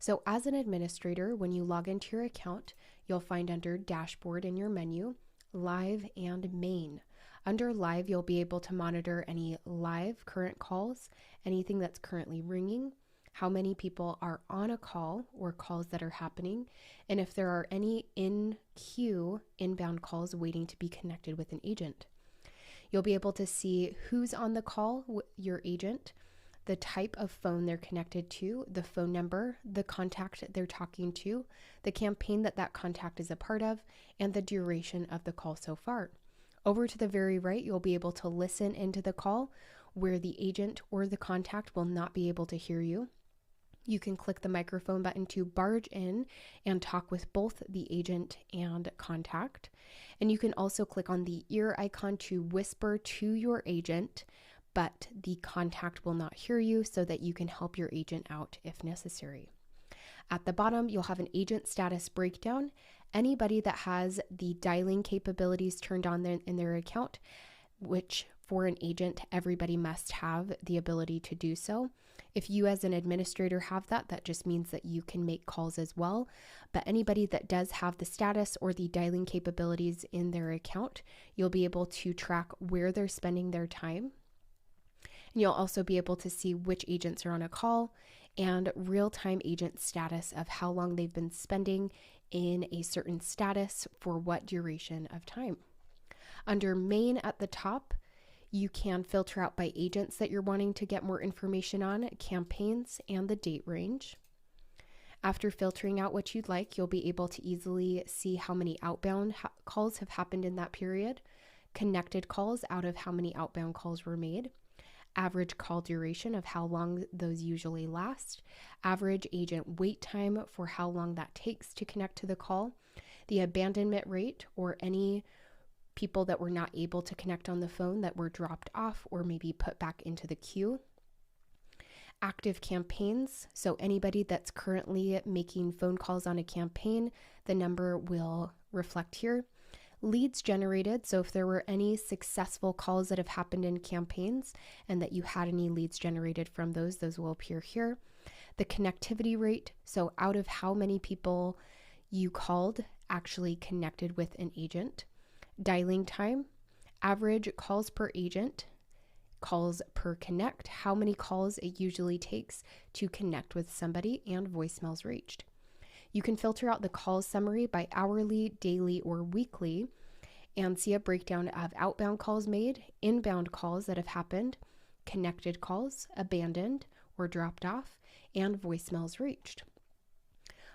So as an administrator, when you log into your account, you'll find under Dashboard in your menu, Live and Main. Under Live, you'll be able to monitor any live current calls, anything that's currently ringing, how many people are on a call or calls that are happening, and if there are any in queue inbound calls waiting to be connected with an agent. You'll be able to see who's on the call with your agent, the type of phone they're connected to, the phone number, the contact they're talking to, the campaign that contact is a part of, and the duration of the call so far. Over to the very right, you'll be able to listen into the call where the agent or the contact will not be able to hear you. You can click the microphone button to barge in and talk with both the agent and contact. And you can also click on the ear icon to whisper to your agent, but the contact will not hear you so that you can help your agent out if necessary. At the bottom, you'll have an agent status breakdown. Anybody that has the dialing capabilities turned on in their account, which for an agent, everybody must have the ability to do so. If you as an administrator have that, that just means that you can make calls as well. But anybody that does have the status or the dialing capabilities in their account, you'll be able to track where they're spending their time. And you'll also be able to see which agents are on a call and real-time agent status of how long they've been spending in a certain status for what duration of time. Under Main at the top, you can filter out by agents that you're wanting to get more information on, campaigns, and the date range. After filtering out what you'd like, you'll be able to easily see how many outbound calls have happened in that period, connected calls out of how many outbound calls were made, average call duration of how long those usually last, average agent wait time for how long that takes to connect to the call, the abandonment rate or any people that were not able to connect on the phone that were dropped off or maybe put back into the queue. Active campaigns, so anybody that's currently making phone calls on a campaign, the number will reflect here. Leads generated, so if there were any successful calls that have happened in campaigns and that you had any leads generated from those will appear here. The connectivity rate, so out of how many people you called actually connected with an agent. Dialing time, average calls per agent, calls per connect, how many calls it usually takes to connect with somebody, and voicemails reached. You can filter out the call summary by hourly, daily, or weekly and see a breakdown of outbound calls made, inbound calls that have happened, connected calls, abandoned or dropped off, and voicemails reached.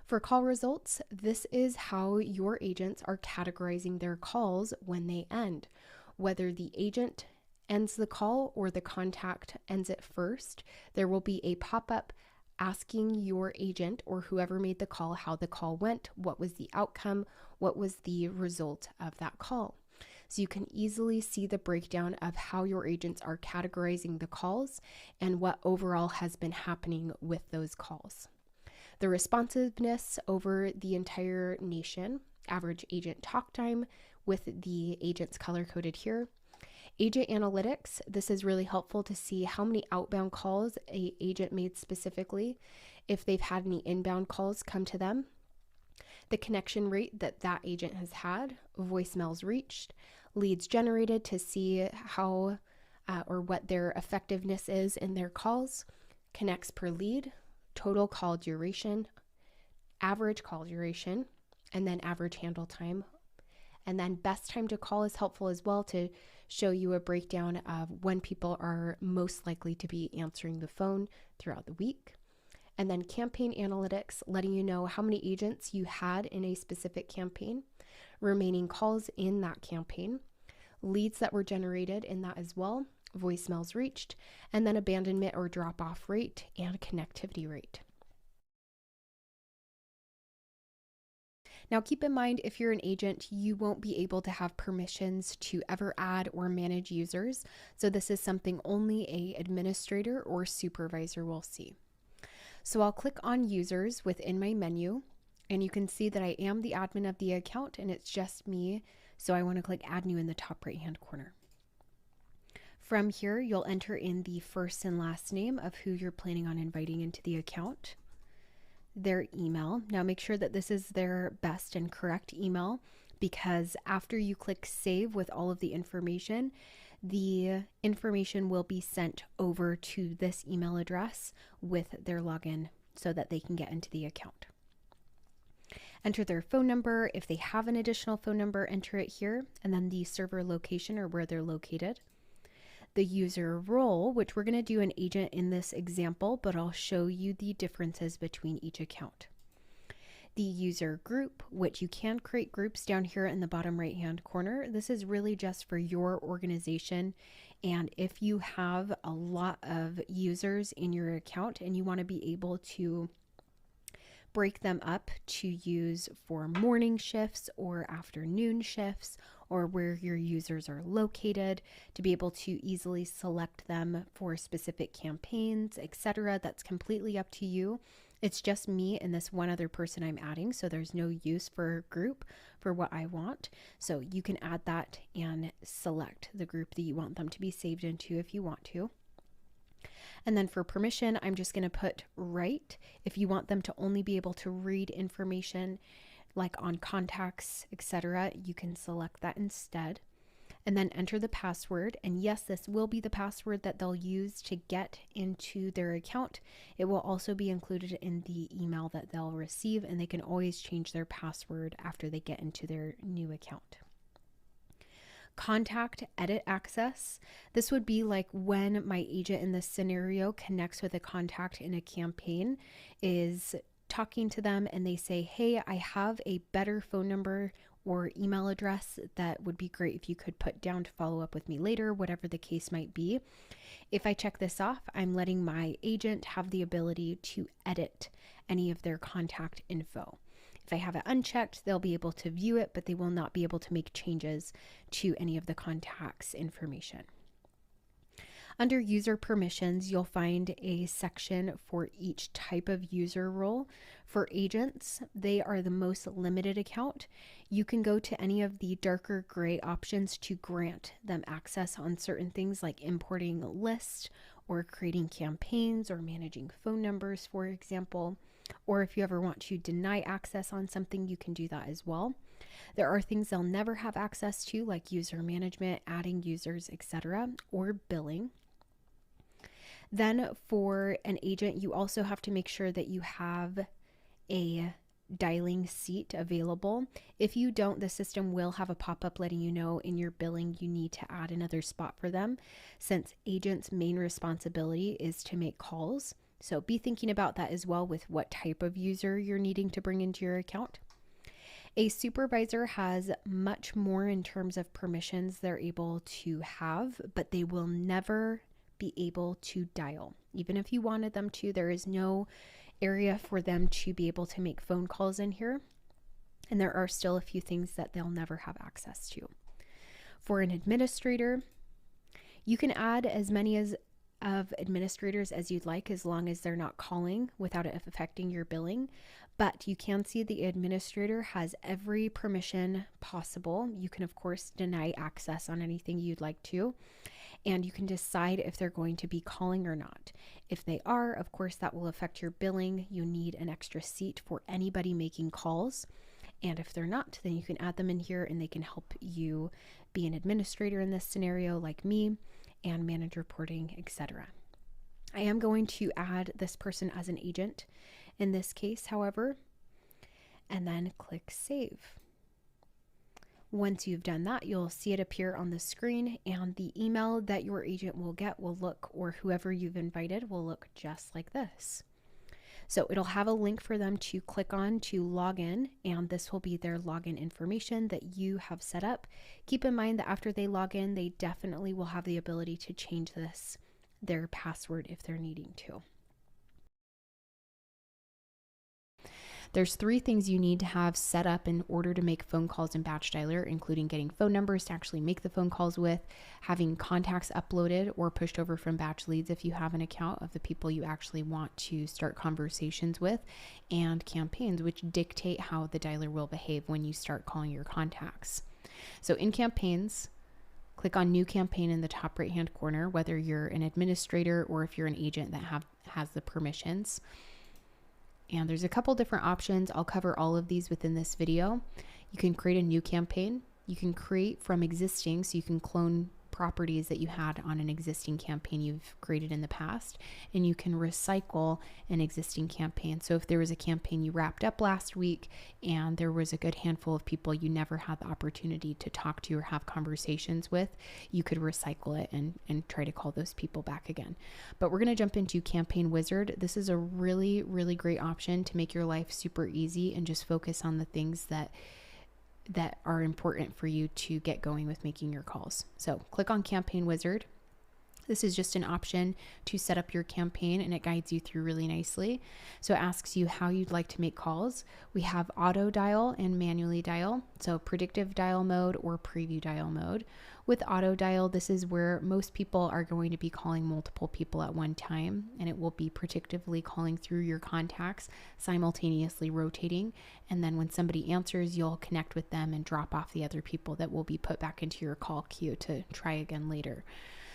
For call results, this is how your agents are categorizing their calls when they end. Whether the agent ends the call or the contact ends it first, there will be a pop-up asking your agent or whoever made the call how the call went, what was the outcome, what was the result of that call. So you can easily see the breakdown of how your agents are categorizing the calls and what overall has been happening with those calls. The responsiveness over the entire nation, average agent talk time with the agents color-coded here. Agent analytics, this is really helpful to see how many outbound calls an agent made specifically, if they've had any inbound calls come to them. The connection rate that agent has had, voicemails reached, leads generated to see how or what their effectiveness is in their calls, connects per lead, total call duration, average call duration, and then average handle time. And then best time to call is helpful as well to show you a breakdown of when people are most likely to be answering the phone throughout the week. And then campaign analytics, letting you know how many agents you had in a specific campaign, remaining calls in that campaign, leads that were generated in that as well, voicemails reached, and then abandonment or drop-off rate and connectivity rate. Now keep in mind, if you're an agent, you won't be able to have permissions to ever add or manage users. So this is something only an administrator or supervisor will see. So I'll click on users within my menu, and you can see that I am the admin of the account and it's just me. So I want to click add new in the top right-hand corner. From here, you'll enter in the first and last name of who you're planning on inviting into the account, their email. Now make sure that this is their best and correct email, because after you click save with all of the information will be sent over to this email address with their login so that they can get into the account. Enter their phone number. If they have an additional phone number, enter it here, and then the server location or where they're located. The user role, which we're going to do an agent in this example, but I'll show you the differences between each account. The user group, which you can create groups down here in the bottom right hand corner. This is really just for your organization, and if you have a lot of users in your account and you want to be able to break them up to use for morning shifts or afternoon shifts, or where your users are located, to be able to easily select them for specific campaigns, etc. That's completely up to you. It's just me and this one other person I'm adding, so there's no use for group for what I want. So you can add that and select the group that you want them to be saved into if you want to. And then for permission, I'm just going to put write. If you want them to only be able to read information like on contacts, etc., you can select that instead. And then enter the password. And yes, this will be the password that they'll use to get into their account. It will also be included in the email that they'll receive, and they can always change their password after they get into their new account. Contact edit access. This would be like when my agent in this scenario connects with a contact in a campaign, is talking to them and they say, hey, I have a better phone number or email address that would be great if you could put down to follow up with me later, whatever the case might be. If I check this off, I'm letting my agent have the ability to edit any of their contact info. If I have it unchecked, they'll be able to view it, but they will not be able to make changes to any of the contacts information. Under user permissions, you'll find a section for each type of user role. For agents, they are the most limited account. You can go to any of the darker gray options to grant them access on certain things like importing a list or creating campaigns or managing phone numbers, for example. Or if you ever want to deny access on something, you can do that as well. There are things they'll never have access to, like user management, adding users, etc., or billing. Then for an agent, you also have to make sure that you have a dialing seat available. If you don't, the system will have a pop-up letting you know in your billing you need to add another spot for them, since agents' main responsibility is to make calls. So be thinking about that as well with what type of user you're needing to bring into your account. A supervisor has much more in terms of permissions they're able to have, but they will never be able to dial. Even if you wanted them to, there is no area for them to be able to make phone calls in here. And there are still a few things that they'll never have access to. For an administrator, you can add as many of administrators as you'd like, as long as they're not calling without it affecting your billing. But you can see the administrator has every permission possible. You can, of course, deny access on anything you'd like to, and you can decide if they're going to be calling or not. If they are, of course, that will affect your billing. You need an extra seat for anybody making calls. And if they're not, then you can add them in here and they can help you be an administrator in this scenario like me, and manage reporting, etc. I am going to add this person as an agent in this case, however, and then click save. Once you've done that, you'll see it appear on the screen, and the email that your agent will get will look, or whoever you've invited will look just like this. So it'll have a link for them to click on to log in, and this will be their login information that you have set up. Keep in mind that after they log in, they definitely will have the ability to change their password if they're needing to. There's 3 things you need to have set up in order to make phone calls in BatchDialer, including getting phone numbers to actually make the phone calls with, having contacts uploaded or pushed over from batch leads if you have an account of the people you actually want to start conversations with, and campaigns, which dictate how the dialer will behave when you start calling your contacts. So in campaigns, click on new campaign in the top right hand corner, whether you're an administrator or if you're an agent that has the permissions. And there's a couple different options. I'll cover all of these within this video. You can create a new campaign. You can create from existing, so you can clone properties that you had on an existing campaign you've created in the past, and you can recycle an existing campaign. So if there was a campaign you wrapped up last week and there was a good handful of people you never had the opportunity to talk to or have conversations with, you could recycle it and try to call those people back again. But we're going to jump into Campaign Wizard. This is a really, really great option to make your life super easy and just focus on the things that are important for you to get going with making your calls. So click on Campaign Wizard. This is just an option to set up your campaign, and it guides you through really nicely. So it asks you how you'd like to make calls. We have auto dial and manually dial. So predictive dial mode or preview dial mode. With auto dial, this is where most people are going to be calling multiple people at one time, and it will be predictively calling through your contacts, simultaneously rotating. And then when somebody answers, you'll connect with them and drop off the other people that will be put back into your call queue to try again later.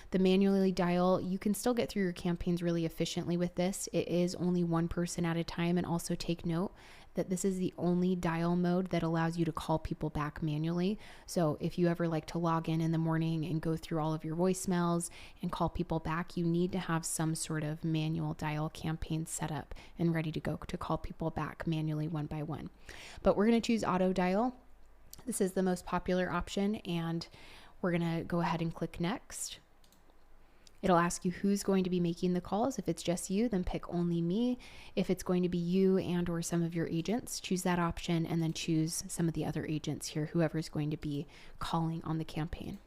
The manually dial, you can still get through your campaigns really efficiently with this. It is only one person at a time, and also take note that this is the only dial mode that allows you to call people back manually. So if you ever like to log in the morning and go through all of your voicemails and call people back, you need to have some sort of manual dial campaign set up and ready to go to call people back manually one by one. But we're going to choose auto dial. This is the most popular option, and we're going to go ahead and click next. It'll ask you who's going to be making the calls. If it's just you, then pick only me. If it's going to be you and or some of your agents, choose that option, and then choose some of the other agents here, whoever's going to be calling on the campaign.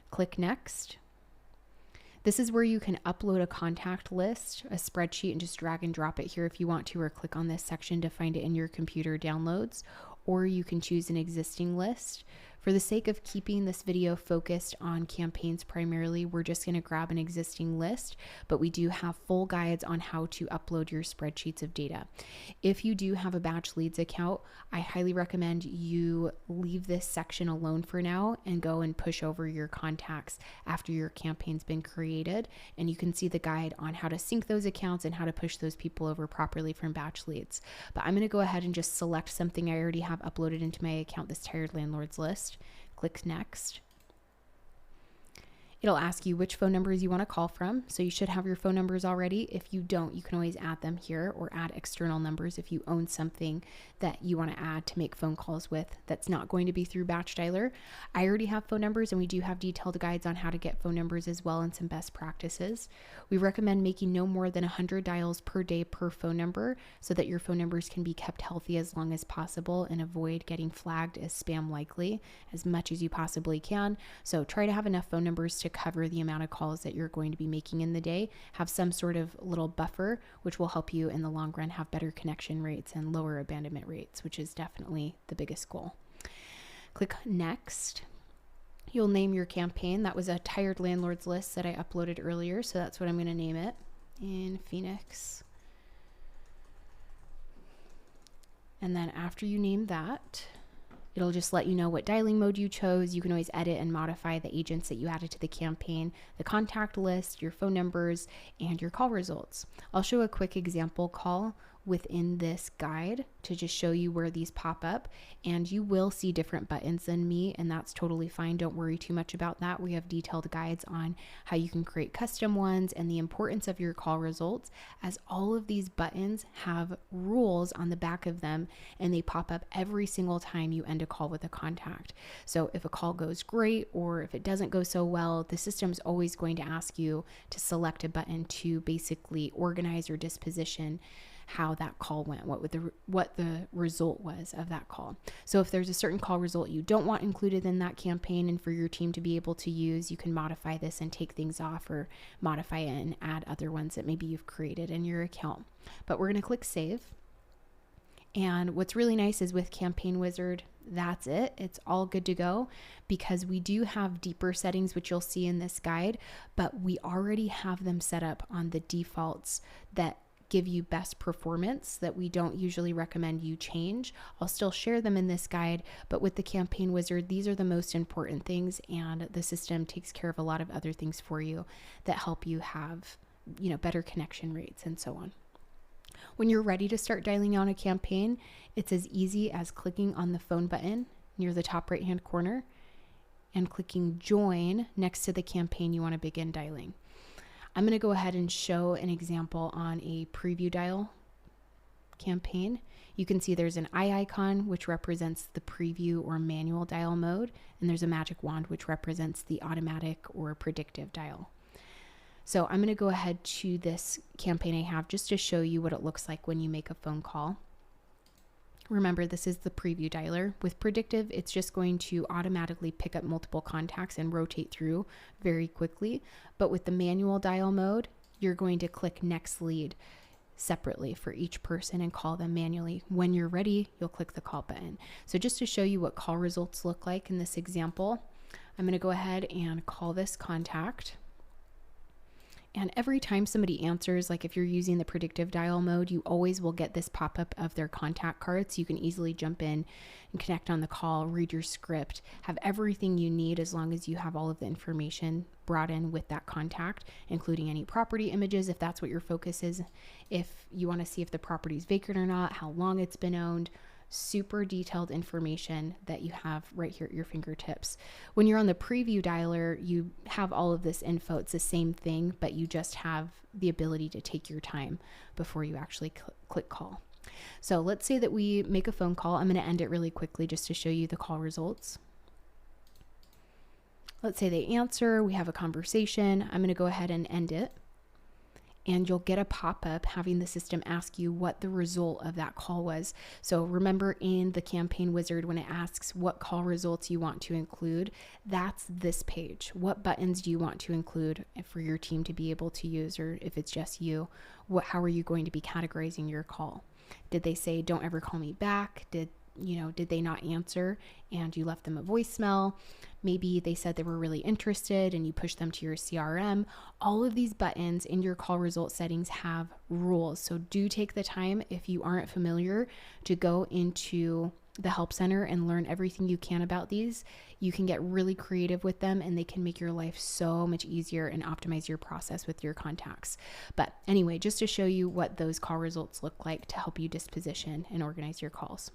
Click next. This is where you can upload a contact list, a spreadsheet, and just drag and drop it here if you want to, or click on this section to find it in your computer downloads, or you can choose an existing list. For the sake of keeping this video focused on campaigns primarily, we're just going to grab an existing list, but we do have full guides on how to upload your spreadsheets of data. If you do have a Batch Leads account, I highly recommend you leave this section alone for now and go and push over your contacts after your campaign's been created, and you can see the guide on how to sync those accounts and how to push those people over properly from Batch Leads. But I'm going to go ahead and just select something I already have uploaded into my account, this Tired Landlords list. Click next. It'll ask you which phone numbers you want to call from. So you should have your phone numbers already. If you don't, you can always add them here, or add external numbers if you own something that you want to add to make phone calls with that's not going to be through BatchDialer. I already have phone numbers, and we do have detailed guides on how to get phone numbers as well, and some best practices. We recommend making no more than 100 dials per day per phone number so that your phone numbers can be kept healthy as long as possible and avoid getting flagged as spam likely as much as you possibly can. So try to have enough phone numbers to cover the amount of calls that you're going to be making in the day. Have some sort of little buffer, which will help you in the long run have better connection rates and lower abandonment rates, which is definitely the biggest goal. Click next. You'll name your campaign. That was a Tired Landlords list that I uploaded earlier, so that's what I'm going to name it in Phoenix. And then after you name that, it'll just let you know what dialing mode you chose. You can always edit and modify the agents that you added to the campaign, the contact list, your phone numbers, and your call results. I'll show a quick example call within this guide to just show you where these pop up, and you will see different buttons than me, and that's totally fine. Don't worry too much about that. We have detailed guides on how you can create custom ones and the importance of your call results, as all of these buttons have rules on the back of them, and they pop up every single time you end a call with a contact. So if a call goes great or if it doesn't go so well, the system's always going to ask you to select a button to basically organize or disposition how that call went, what the result was of that call. So if there's a certain call result you don't want included in that campaign and for your team to be able to use, you can modify this and take things off, or modify it and add other ones that maybe you've created in your account. But we're going to click save. And what's really nice is with Campaign Wizard, that's it. It's all good to go, because we do have deeper settings, which you'll see in this guide, but we already have them set up on the defaults that give you best performance that we don't usually recommend you change. I'll still share them in this guide, but with the Campaign Wizard, these are the most important things, and the system takes care of a lot of other things for you that help you have, better connection rates and so on. When you're ready to start dialing on a campaign, it's as easy as clicking on the phone button near the top right-hand corner and clicking join next to the campaign you want to begin dialing. I'm going to go ahead and show an example on a preview dial campaign. You can see there's an eye icon, which represents the preview or manual dial mode, and there's a magic wand, which represents the automatic or predictive dial. So I'm going to go ahead to this campaign I have just to show you what it looks like when you make a phone call. Remember, this is the preview dialer. With predictive, it's just going to automatically pick up multiple contacts and rotate through very quickly. But with the manual dial mode, you're going to click next lead separately for each person and call them manually. When you're ready, you'll click the call button. So just to show you what call results look like in this example, I'm going to go ahead and call this contact. And every time somebody answers, like if you're using the predictive dial mode, you always will get this pop-up of their contact card. So you can easily jump in and connect on the call, read your script, have everything you need as long as you have all of the information brought in with that contact, including any property images, if that's what your focus is. If you want to see if the property is vacant or not, how long it's been owned, super detailed information that you have right here at your fingertips. When you're on the preview dialer, you have all of this info. It's the same thing, but you just have the ability to take your time before you actually click call. So let's say that we make a phone call. I'm going to end it really quickly just to show you the call results. Let's say they answer, we have a conversation. I'm going to go ahead and end it. And you'll get a pop-up having the system ask you what the result of that call was. So remember in the campaign wizard, when it asks what call results you want to include, that's this page. What buttons do you want to include for your team to be able to use, or if it's just you, how are you going to be categorizing your call? Did they say, don't ever call me back? Did they not answer and you left them a voicemail? Maybe they said they were really interested and you pushed them to your CRM. All of these buttons in your call result settings have rules. So do take the time, if you aren't familiar, to go into the help center and learn everything you can about these. You can get really creative with them and they can make your life so much easier and optimize your process with your contacts. But anyway, just to show you what those call results look like to help you disposition and organize your calls.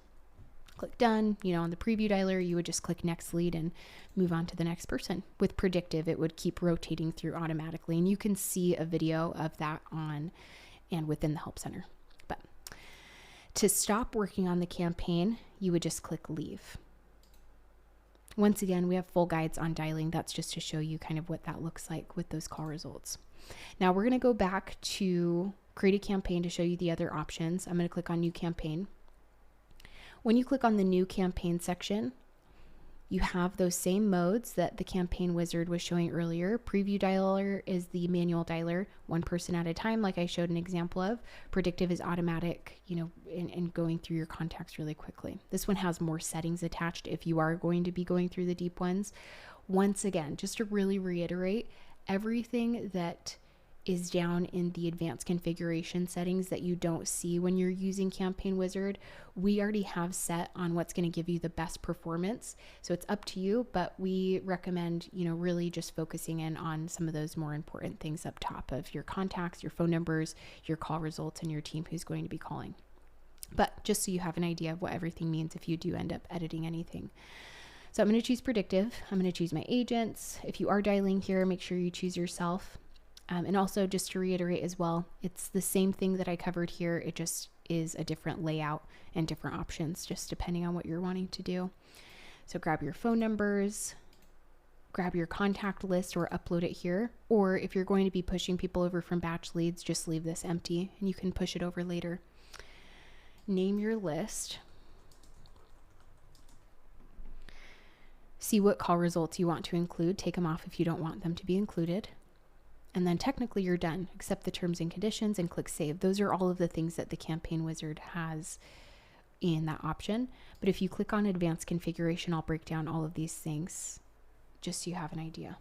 Click done. On the preview dialer, you would just click next lead and move on to the next person. With predictive, it would keep rotating through automatically, and you can see a video of that on and within the help center. But to stop working on the campaign, you would just click leave. Once again, we have full guides on dialing. That's just to show you kind of what that looks like with those call results. Now we're going to go back to create a campaign to show you the other options. I'm going to click on new campaign. When you click on the new campaign section, you have those same modes that the campaign wizard was showing earlier. Preview dialer is the manual dialer, one person at a time, like I showed an example of. Predictive is automatic, and going through your contacts really quickly. This one has more settings attached if you are going to be going through the deep ones. Once again, just to really reiterate, everything that is down in the advanced configuration settings that you don't see when you're using Campaign Wizard, we already have set on what's going to give you the best performance. So it's up to you, but we recommend, really just focusing in on some of those more important things up top of your contacts, your phone numbers, your call results, and your team who's going to be calling. But just so you have an idea of what everything means if you do end up editing anything. So I'm going to choose predictive. I'm going to choose my agents. If you are dialing here, make sure you choose yourself. And also, just to reiterate as well, it's the same thing that I covered here. It just is a different layout and different options, just depending on what you're wanting to do. So grab your phone numbers, grab your contact list or upload it here. Or if you're going to be pushing people over from batch leads, just leave this empty and you can push it over later. Name your list. See what call results you want to include. Take them off if you don't want them to be included. And then technically you're done. Accept the terms and conditions and click save. Those are all of the things that the Campaign Wizard has in that option. But if you click on advanced configuration, I'll break down all of these things just so you have an idea.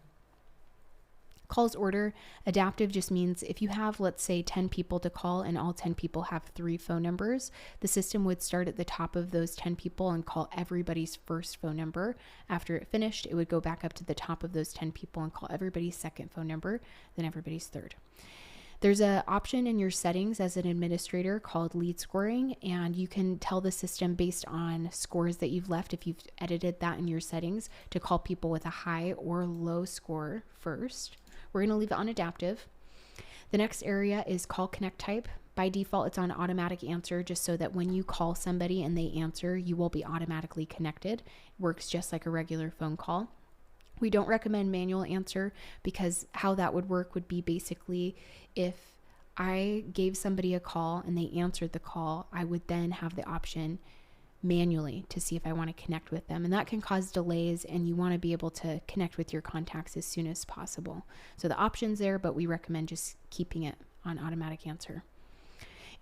Calls order. Adaptive just means if you have, let's say, 10 people to call and all 10 people have 3 phone numbers, the system would start at the top of those 10 people and call everybody's first phone number. After it finished, it would go back up to the top of those 10 people and call everybody's second phone number, then everybody's third. There's an option in your settings as an administrator called lead scoring, and you can tell the system based on scores that you've left, if you've edited that in your settings, to call people with a high or low score first. We're going to leave it on adaptive. The next area is call connect type. By default, it's on automatic answer, just so that when you call somebody and they answer, you will be automatically connected. It works just like a regular phone call. We don't recommend manual answer, because how that would work would be basically if I gave somebody a call and they answered the call, I would then have the option manually to see if I want to connect with them. And that can cause delays, and you want to be able to connect with your contacts as soon as possible. So the option's there, but we recommend just keeping it on automatic answer.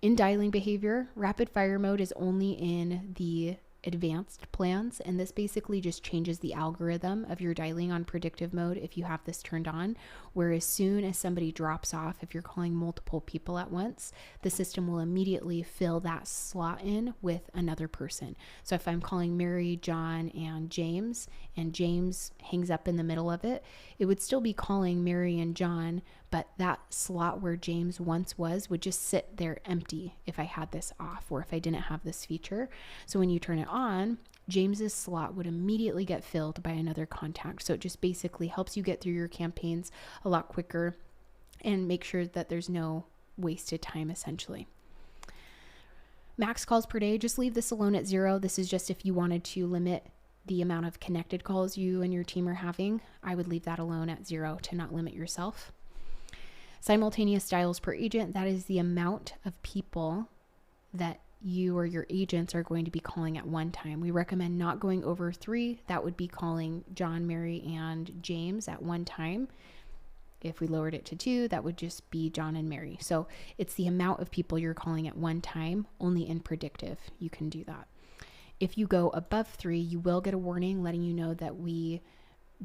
In dialing behavior, rapid fire mode is only in the advanced plans, and this basically just changes the algorithm of your dialing on predictive mode if you have this turned on, where as soon as somebody drops off, if you're calling multiple people at once, the system will immediately fill that slot in with another person. So if I'm calling Mary, John, and James hangs up in the middle of it, it would still be calling Mary and John, but that slot where James once was would just sit there empty if I had this off, or if I didn't have this feature. So when you turn it on, James's slot would immediately get filled by another contact. So it just basically helps you get through your campaigns a lot quicker and make sure that there's no wasted time, essentially. Max calls per day, just leave this alone at 0. This is just if you wanted to limit the amount of connected calls you and your team are having. I would leave that alone at 0 to not limit yourself. Simultaneous dials per agent, that is the amount of people that you or your agents are going to be calling at one time. We recommend not going over 3. That would be calling John, Mary, and James at one time. If we lowered it to 2, that would just be John and Mary. So it's the amount of people you're calling at one time. Only in predictive you can do that. If you go above 3, you will get a warning letting you know that we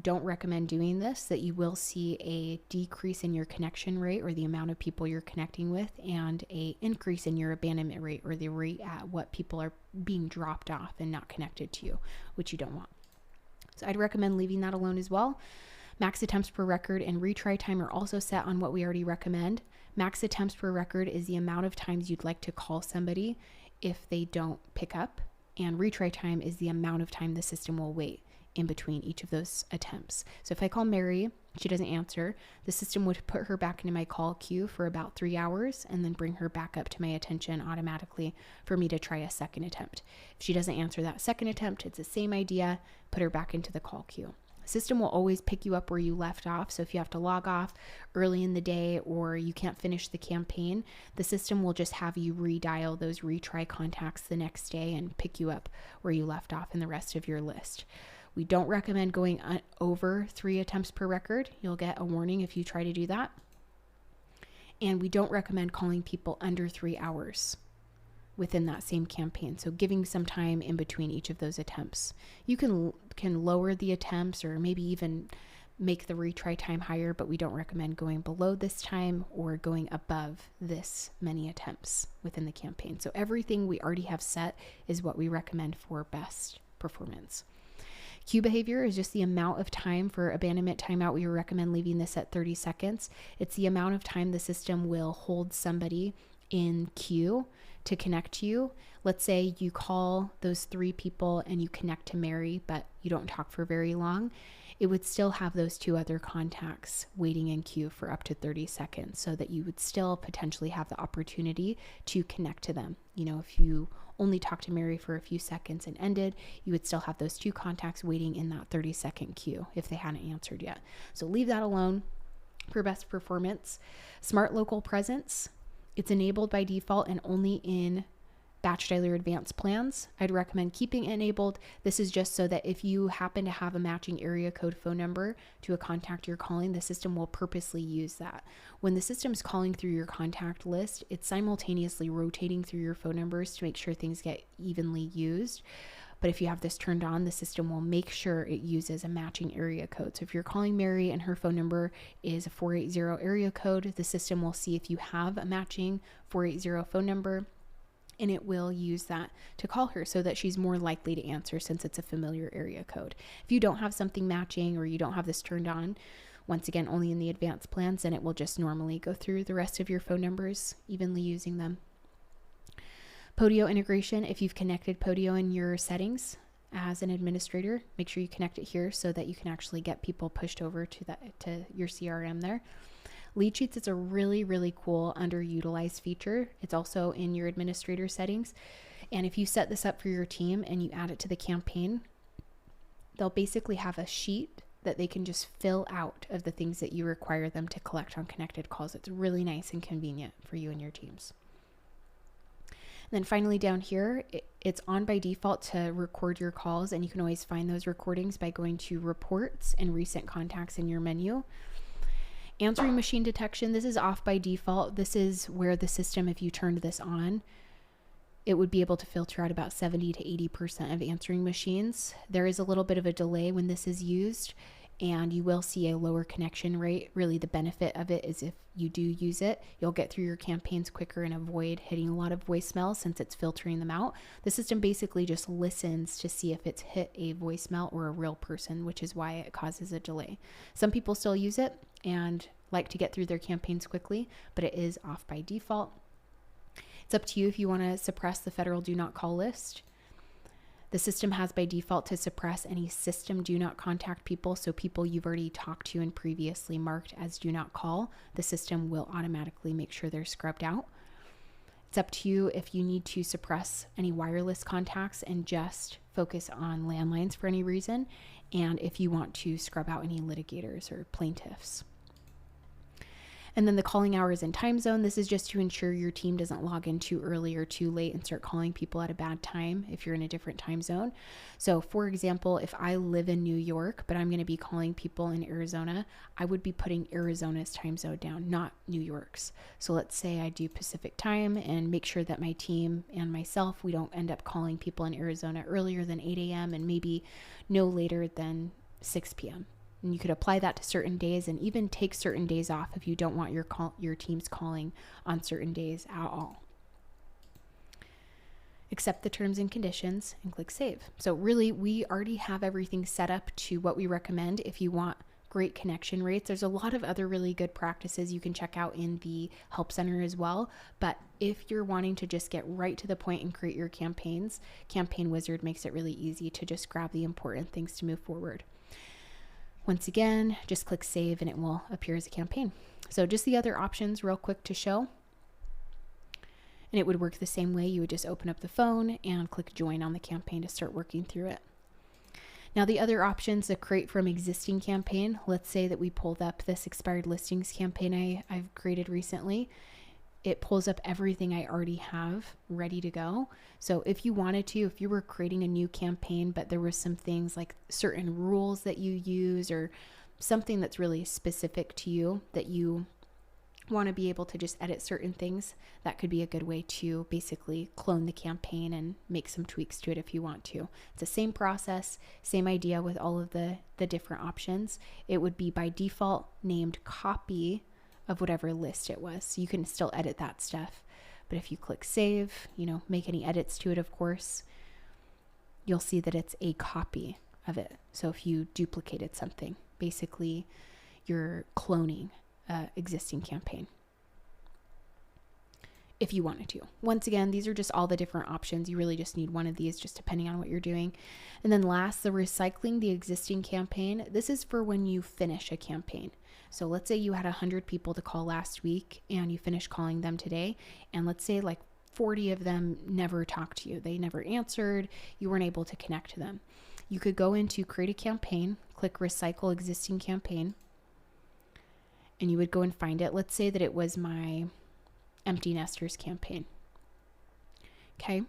don't recommend doing this, that you will see a decrease in your connection rate, or the amount of people you're connecting with, and a increase in your abandonment rate, or the rate at what people are being dropped off and not connected to you, which you don't want. So I'd recommend leaving that alone as well. Max attempts per record and retry time are also set on what we already recommend. Max attempts per record is the amount of times you'd like to call somebody if they don't pick up, and retry time is the amount of time the system will wait in between each of those attempts. So if I call Mary, she doesn't answer, the system would put her back into my call queue for about 3 hours and then bring her back up to my attention automatically for me to try a second attempt. If she doesn't answer that second attempt, it's the same idea, put her back into the call queue. The system will always pick you up where you left off. So if you have to log off early in the day or you can't finish the campaign, the system will just have you redial those retry contacts the next day and pick you up where you left off in the rest of your list. We don't recommend going over 3 attempts per record. You'll get a warning if you try to do that. And we don't recommend calling people under 3 hours within that same campaign. So giving some time in between each of those attempts. You can lower the attempts or maybe even make the retry time higher, but we don't recommend going below this time or going above this many attempts within the campaign. So everything we already have set is what we recommend for best performance. Queue behavior is just the amount of time for abandonment timeout. We recommend leaving this at 30 seconds. It's the amount of time the system will hold somebody in queue to connect to you. Let's say you call those 3 people and you connect to Mary, but you don't talk for very long. It would still have those 2 other contacts waiting in queue for up to 30 seconds so that you would still potentially have the opportunity to connect to them. You know, if you only talked to Mary for a few seconds and ended, you would still have those 2 contacts waiting in that 30-second queue if they hadn't answered yet. So leave that alone for best performance. Smart local presence. It's enabled by default and only in BatchDialer advanced plans. I'd recommend keeping it enabled. This is just so that if you happen to have a matching area code phone number to a contact you're calling, the system will purposely use that. When the system's calling through your contact list, it's simultaneously rotating through your phone numbers to make sure things get evenly used. But if you have this turned on, the system will make sure it uses a matching area code. So if you're calling Mary and her phone number is a 480 area code, the system will see if you have a matching 480 phone number, and it will use that to call her so that she's more likely to answer since it's a familiar area code. If you don't have something matching or you don't have this turned on, Once again, only in the advanced plans, and it will just normally go through the rest of your phone numbers, evenly using them. Podio integration, if you've connected Podio in your settings as an administrator, make sure you connect it here so that you can actually get people pushed over to your CRM there. Lead sheets is a really, really cool underutilized feature. It's also in your administrator settings. And if you set this up for your team and you add it to the campaign, they'll basically have a sheet that they can just fill out of the things that you require them to collect on connected calls. It's really nice and convenient for you and your teams. And then finally down here, it's on by default to record your calls, and you can always find those recordings by going to reports and recent contacts in your menu. Answering machine detection, this is off by default. This is where the system, if you turned this on, it would be able to filter out about 70 to 80% of answering machines. There is a little bit of a delay when this is used, and you will see a lower connection rate. Really, the benefit of it is if you do use it, you'll get through your campaigns quicker and avoid hitting a lot of voicemails since it's filtering them out. The system basically just listens to see if it's hit a voicemail or a real person, which is why it causes a delay. Some people still use it and like to get through their campaigns quickly, but it is off by default. It's up to you if you want to suppress the federal do not call list. The system has by default to suppress any system do not contact people. So people you've already talked to and previously marked as do not call, the system will automatically make sure they're scrubbed out. It's up to you if you need to suppress any wireless contacts and just focus on landlines for any reason, and if you want to scrub out any litigators or plaintiffs. And then the calling hours and time zone, this is just to ensure your team doesn't log in too early or too late and start calling people at a bad time if you're in a different time zone. So for example, if I live in New York, but I'm going to be calling people in Arizona, I would be putting Arizona's time zone down, not New York's. So let's say I do Pacific time and make sure that my team and myself, we don't end up calling people in Arizona earlier than 8 a.m. and maybe no later than 6 p.m. And you could apply that to certain days and even take certain days off if you don't want your team's calling on certain days at all. Accept the terms and conditions and click save. So really, we already have everything set up to what we recommend if you want great connection rates. There's a lot of other really good practices you can check out in the help center as well. But if you're wanting to just get right to the point and create your campaigns, Campaign Wizard makes it really easy to just grab the important things to move forward. Once again, just click save and it will appear as a campaign. So just the other options real quick to show. And it would work the same way. You would just open up the phone and click join on the campaign to start working through it. Now the other options to create from existing campaign, let's say that we pulled up this expired listings campaign I've created recently. It pulls up everything I already have ready to go. So if you wanted to, if you were creating a new campaign, but there were some things like certain rules that you use or something that's really specific to you that you want to be able to just edit certain things, that could be a good way to basically clone the campaign and make some tweaks to it if you want to. It's the same process, same idea with all of the different options. It would be by default named copy of whatever list it was. So you can still edit that stuff. But if you click save, make any edits to it, of course, you'll see that it's a copy of it. So if you duplicated something, basically you're cloning existing campaign if you wanted to. Once again, these are just all the different options. You really just need one of these, just depending on what you're doing. And then last, the recycling the existing campaign. This is for when you finish a campaign. So let's say you had 100 people to call last week and you finish calling them today. And let's say like 40 of them never talked to you. They never answered. You weren't able to connect to them. You could go into create a campaign, click recycle existing campaign, and you would go and find it. Let's say that it was my empty nesters campaign. Okay.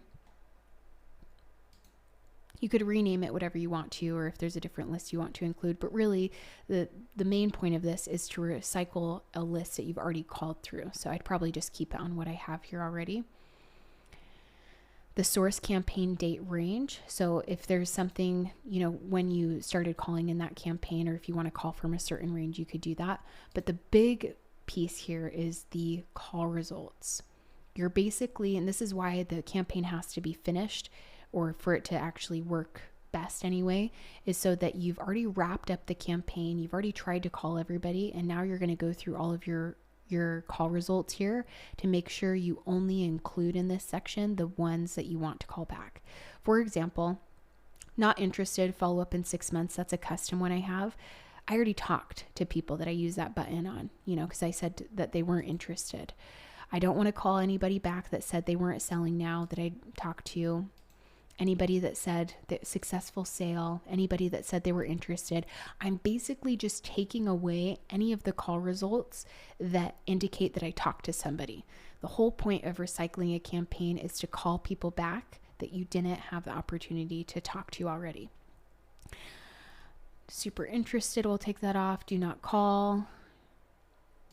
You could rename it whatever you want to, or if there's a different list you want to include, but really the main point of this is to recycle a list that you've already called through. So I'd probably just keep it on what I have here already. The source campaign date range. So if there's something, when you started calling in that campaign, or if you want to call from a certain range, you could do that. But the big piece here is the call results. You're basically, and this is why the campaign has to be finished, or for it to actually work best anyway, is so that you've already wrapped up the campaign, you've already tried to call everybody, and now you're going to go through all of your call results here to make sure you only include in this section the ones that you want to call back. For example, not interested, follow up in 6 months. That's a custom one I have. I already talked to people that I use that button on, because I said that they weren't interested. I don't want to call anybody back that said they weren't selling now that I talked to. Anybody that said that successful sale, anybody that said they were interested. I'm basically just taking away any of the call results that indicate that I talked to somebody. The whole point of recycling a campaign is to call people back that you didn't have the opportunity to talk to already. Super interested, we'll take that off. Do not call,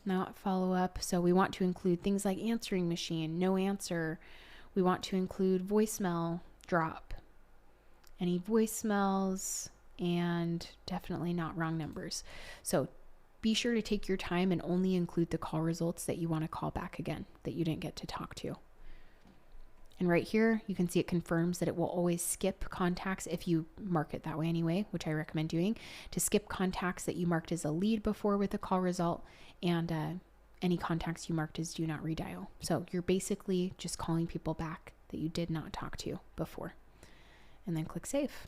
not follow up. So we want to include things like answering machine, no answer. We want to include voicemail drop, any voicemails, and definitely not wrong numbers. So be sure to take your time and only include the call results that you want to call back again, that you didn't get to talk to. And right here, you can see it confirms that it will always skip contacts if you mark it that way anyway, which I recommend doing, to skip contacts that you marked as a lead before with the call result, and any contacts you marked as do not redial. So you're basically just calling people back that you did not talk to before. And then click save.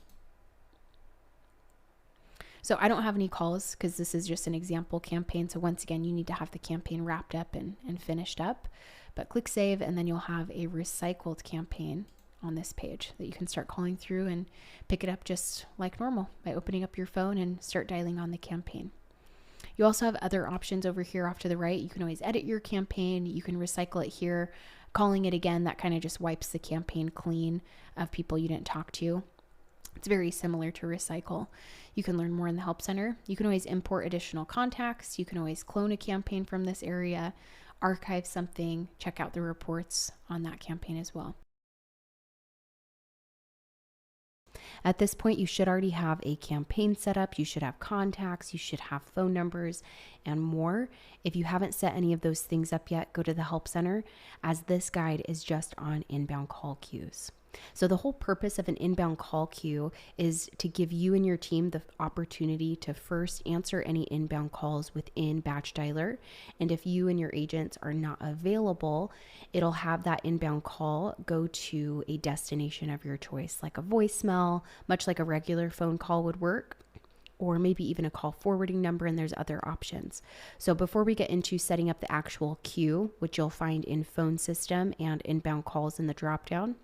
So I don't have any calls because this is just an example campaign. So once again, you need to have the campaign wrapped up and finished up. But click save, and then you'll have a recycled campaign on this page that you can start calling through and pick it up just like normal by opening up your phone and start dialing on the campaign. You also have other options over here off to the right. You can always edit your campaign. You can recycle it here. Calling it again, that kind of just wipes the campaign clean of people you didn't talk to. It's very similar to recycle. You can learn more in the Help Center. You can always import additional contacts. You can always clone a campaign from this area, archive something, check out the reports on that campaign as well. At this point, you should already have a campaign set up. You should have contacts. You should have phone numbers and more. If you haven't set any of those things up yet, go to the Help Center, as this guide is just on inbound call queues. So the whole purpose of an inbound call queue is to give you and your team the opportunity to first answer any inbound calls within BatchDialer. And if you and your agents are not available, it'll have that inbound call go to a destination of your choice, like a voicemail, much like a regular phone call would work, or maybe even a call forwarding number, and there's other options. So before we get into setting up the actual queue, which you'll find in phone system and inbound calls in the dropdown,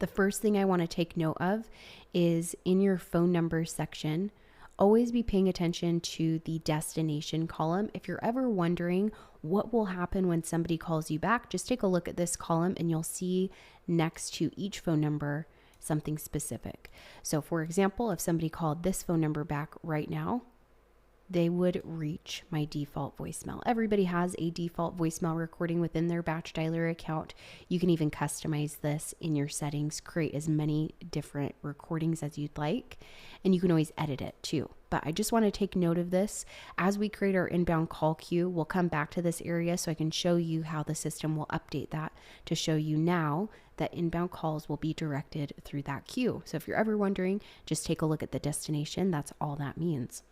the first thing I want to take note of is in your phone number section, always be paying attention to the destination column. If you're ever wondering what will happen when somebody calls you back, just take a look at this column and you'll see next to each phone number something specific. So for example, if somebody called this phone number back right now, they would reach my default voicemail. Everybody has a default voicemail recording within their BatchDialer account. You can even customize this in your settings, create as many different recordings as you'd like, and you can always edit it too. But I just want to take note of this. As we create our inbound call queue, we'll come back to this area so I can show you how the system will update that to show you now that inbound calls will be directed through that queue. So if you're ever wondering, just take a look at the destination. That's all that means.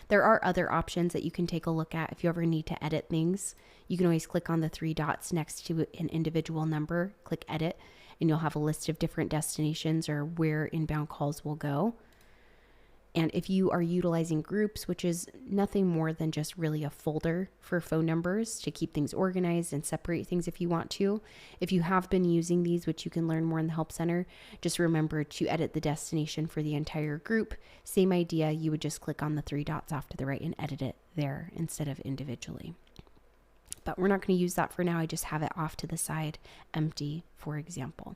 There are other options that you can take a look at if you ever need to edit things. You can always click on the 3 dots next to an individual number, click edit, and you'll have a list of different destinations or where inbound calls will go. And if you are utilizing groups, which is nothing more than just really a folder for phone numbers to keep things organized and separate things if you want to. If you have been using these, which you can learn more in the Help Center, just remember to edit the destination for the entire group. Same idea, you would just click on the 3 dots off to the right and edit it there instead of individually. But we're not going to use that for now. I just have it off to the side, empty, for example.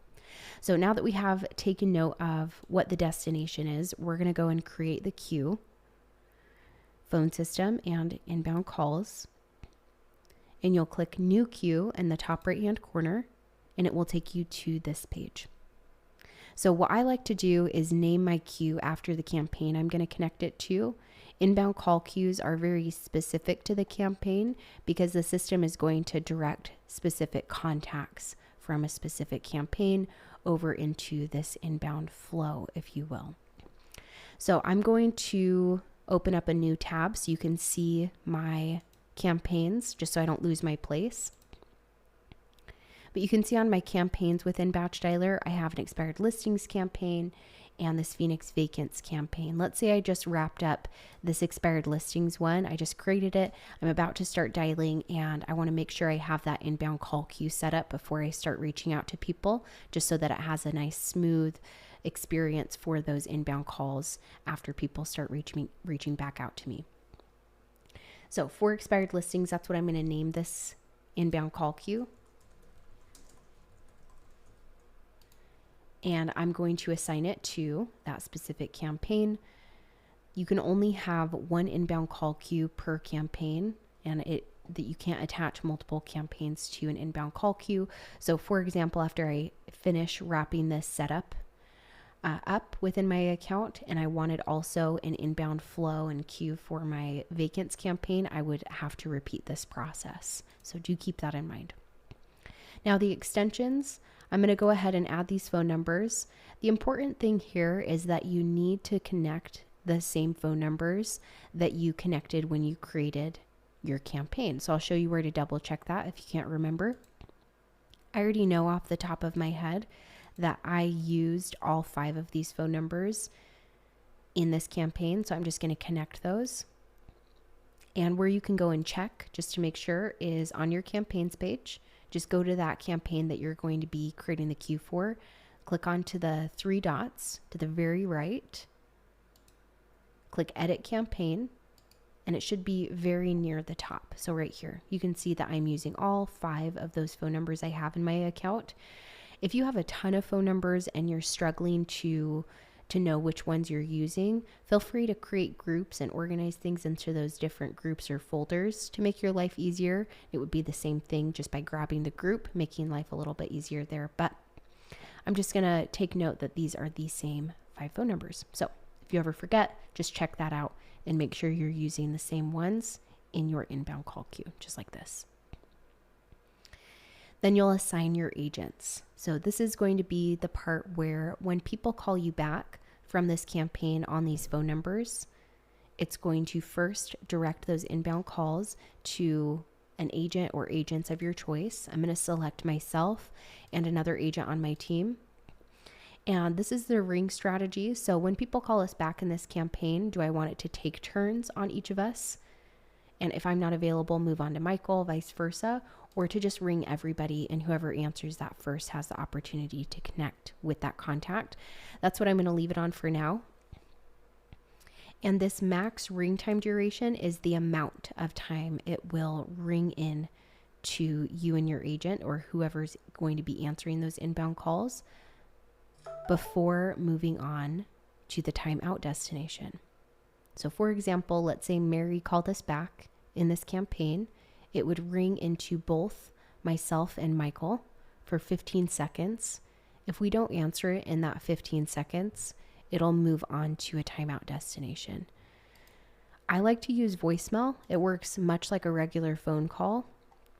So now that we have taken note of what the destination is, we're going to go and create the queue, phone system and inbound calls, and you'll click new queue in the top right hand corner, and it will take you to this page. So what I like to do is name my queue after the campaign I'm going to connect it to. Inbound call queues are very specific to the campaign because the system is going to direct specific contacts from a specific campaign over into this inbound flow, if you will. So I'm going to open up a new tab so you can see my campaigns, just so I don't lose my place. But you can see on my campaigns within BatchDialer, I have an expired listings campaign and this Phoenix Vacants campaign. Let's say I just wrapped up this expired listings one. I just created it. I'm about to start dialing, and I want to make sure I have that inbound call queue set up before I start reaching out to people, just so that it has a nice smooth experience for those inbound calls after people start reaching back out to me. So for expired listings, that's what I'm going to name this inbound call queue. And I'm going to assign it to that specific campaign. You can only have one inbound call queue per campaign, and that you can't attach multiple campaigns to an inbound call queue. So for example, after I finish wrapping this setup up within my account, and I wanted also an inbound flow and queue for my vacants campaign, I would have to repeat this process. So do keep that in mind. Now the extensions, I'm going to go ahead and add these phone numbers. The important thing here is that you need to connect the same phone numbers that you connected when you created your campaign. So I'll show you where to double check that if you can't remember. I already know off the top of my head that I used all 5 of these phone numbers in this campaign. So I'm just going to connect those. And where you can go and check just to make sure is on your campaigns page. Just go to that campaign that you're going to be creating the queue for. Click onto the 3 dots to the very right. Click Edit Campaign, and it should be very near the top. So right here, you can see that I'm using all 5 of those phone numbers I have in my account. If you have a ton of phone numbers and you're struggling to know which ones you're using, feel free to create groups and organize things into those different groups or folders to make your life easier. It would be the same thing just by grabbing the group, making life a little bit easier there. But I'm just going to take note that these are the same 5 phone numbers. So if you ever forget, just check that out and make sure you're using the same ones in your inbound call queue, just like this. Then you'll assign your agents. So this is going to be the part where when people call you back from this campaign on these phone numbers, it's going to first direct those inbound calls to an agent or agents of your choice. I'm going to select myself and another agent on my team. And this is the ring strategy. So when people call us back in this campaign, do I want it to take turns on each of us? And if I'm not available, move on to Michael, vice versa, or to just ring everybody, and whoever answers that first has the opportunity to connect with that contact. That's what I'm going to leave it on for now. And this max ring time duration is the amount of time it will ring in to you and your agent or whoever's going to be answering those inbound calls before moving on to the timeout destination. So for example, let's say Mary called us back in this campaign. It would ring into both myself and Michael for 15 seconds. If we don't answer it in that 15 seconds, it'll move on to a timeout destination. I like to use voicemail. It works much like a regular phone call.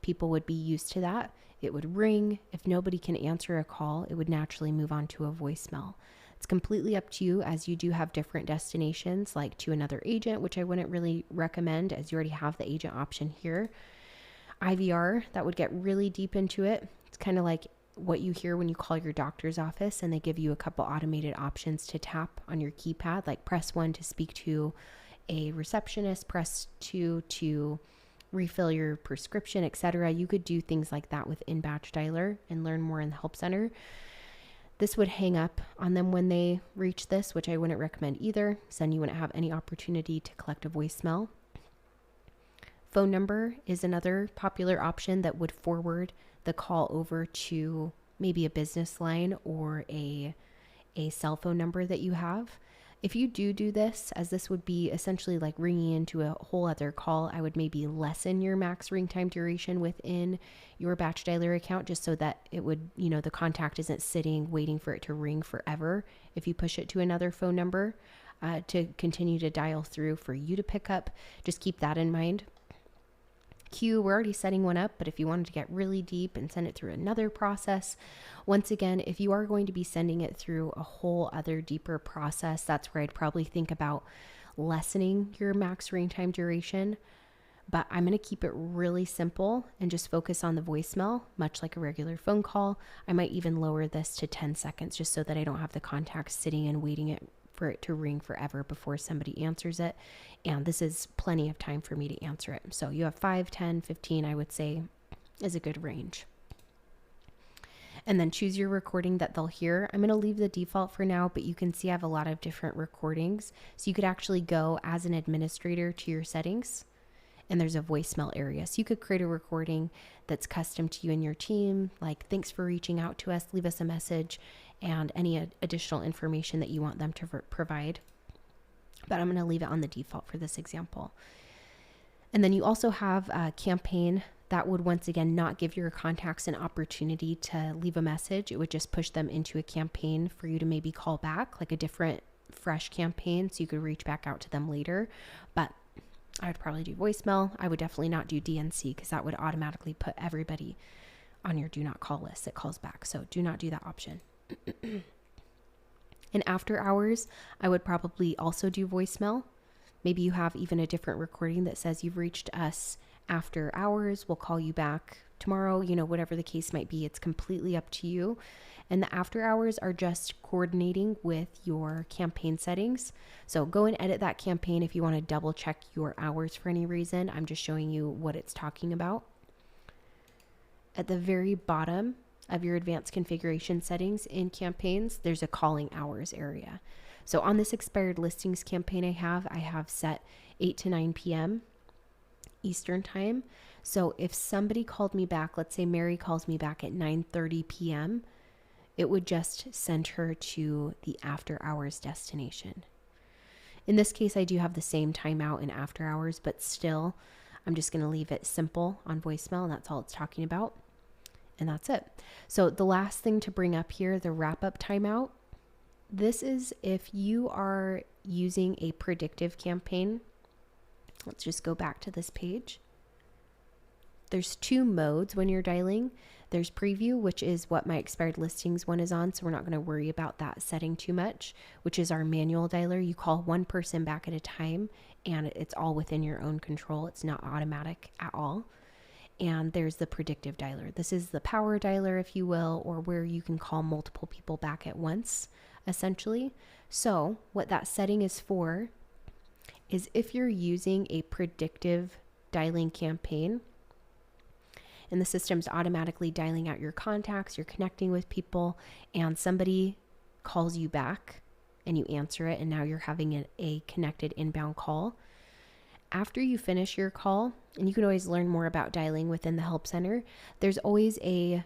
People would be used to that. It would ring. If nobody can answer a call, it would naturally move on to a voicemail. It's completely up to you, as you do have different destinations, like to another agent, which I wouldn't really recommend as you already have the agent option here. IVR, that would get really deep into it. It's kind of like what you hear when you call your doctor's office and they give you a couple automated options to tap on your keypad, like press 1 to speak to a receptionist, press 2 to refill your prescription, etc. You could do things like that within BatchDialer and learn more in the help center. This would hang up on them when they reach this, which I wouldn't recommend either. So then you wouldn't have any opportunity to collect a voicemail. Phone number is another popular option that would forward the call over to maybe a business line or a cell phone number that you have. If you do this, as this would be essentially like ringing into a whole other call, I would maybe lessen your max ring time duration within your BatchDialer account, just so that it would, the contact isn't sitting waiting for it to ring forever. If you push it to another phone number to continue to dial through for you to pick up, just keep that in mind. queue, we're already setting one up, but if you wanted to get really deep and send it through another process, once again, if you are going to be sending it through a whole other deeper process, that's where I'd probably think about lessening your max ring time duration. But I'm going to keep it really simple and just focus on the voicemail, much like a regular phone call. I might even lower this to 10 seconds just so that I don't have the contact sitting and waiting for it to ring forever before somebody answers it. And this is plenty of time for me to answer it. So you have 5, 10, 15, I would say is a good range. And then choose your recording that they'll hear. I'm going to leave the default for now, but you can see I have a lot of different recordings. So you could actually go as an administrator to your settings, and there's a voicemail area. So you could create a recording that's custom to you and your team, like thanks for reaching out to us, leave us a message, and any additional information that you want them to provide. But I'm going to leave it on the default for this example. And then you also have a campaign that would once again not give your contacts an opportunity to leave a message. It would just push them into a campaign for you to maybe call back, like a different fresh campaign, so you could reach back out to them later. But I would probably do voicemail. I would definitely not do DNC because that would automatically put everybody on your do not call list that calls back. So do not do that option. And after hours, I would probably also do voicemail. Maybe you have even a different recording that says you've reached us after hours. We'll call you back tomorrow, whatever the case might be. It's completely up to you. And the after hours are just coordinating with your campaign settings. So go and edit that campaign if you want to double check your hours for any reason. I'm just showing you what it's talking about. At the very bottom of your advanced configuration settings in campaigns, there's a calling hours area. So on this expired listings campaign I have set 8 to 9 p.m. Eastern time. So if somebody called me back, let's say Mary calls me back at 9:30 p.m., it would just send her to the after hours destination. In this case, I do have the same timeout in after hours, but still, I'm just going to leave it simple on voicemail, and that's all it's talking about. And that's it. So the last thing to bring up here, the wrap-up timeout. This is if you are using a predictive campaign. Let's just go back to this page. There's 2 modes when you're dialing. There's preview, which is what my expired listings one is on, so we're not going to worry about that setting too much, which is our manual dialer. You call one person back at a time, and it's all within your own control. It's not automatic at all. And there's the predictive dialer. This is the power dialer, if you will, or where you can call multiple people back at once, essentially. So what that setting is for is if you're using a predictive dialing campaign and the system's automatically dialing out your contacts, you're connecting with people, and somebody calls you back and you answer it, and now you're having a connected inbound call. After you finish your call, and you can always learn more about dialing within the help center, there's always a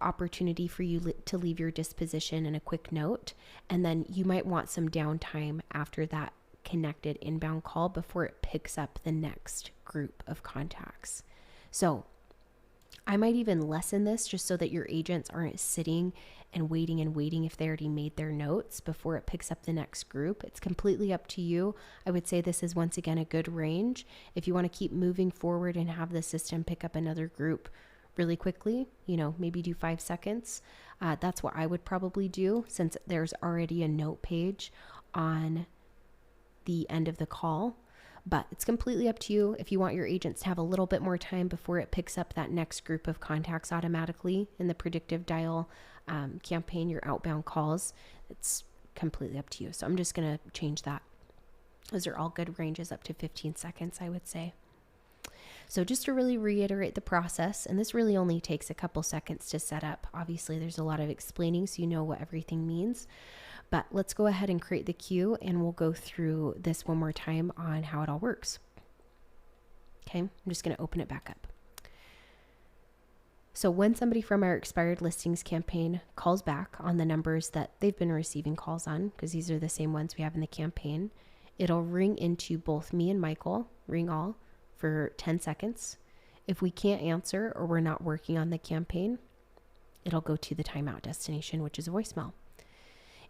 opportunity for you to leave your disposition and a quick note, and then you might want some downtime after that connected inbound call before it picks up the next group of contacts. So I might even lessen this just so that your agents aren't sitting and waiting if they already made their notes before it picks up the next group. It's completely up to you. I would say this is once again a good range. If you want to keep moving forward and have the system pick up another group really quickly, maybe do 5 seconds. That's what I would probably do, since there's already a note page on the end of the call. But it's completely up to you. If you want your agents to have a little bit more time before it picks up that next group of contacts automatically in the predictive dial campaign, your outbound calls, it's completely up to you. So I'm just going to change that. Those are all good ranges up to 15 seconds, I would say. So just to really reiterate the process, and this really only takes a couple seconds to set up. Obviously, there's a lot of explaining, so you know what everything means. But let's go ahead and create the queue, and we'll go through this one more time on how it all works. Okay, I'm just going to open it back up. So when somebody from our expired listings campaign calls back on the numbers that they've been receiving calls on, because these are the same ones we have in the campaign, it'll ring into both me and Michael, ring all, for 10 seconds. If we can't answer or we're not working on the campaign, it'll go to the timeout destination, which is a voicemail.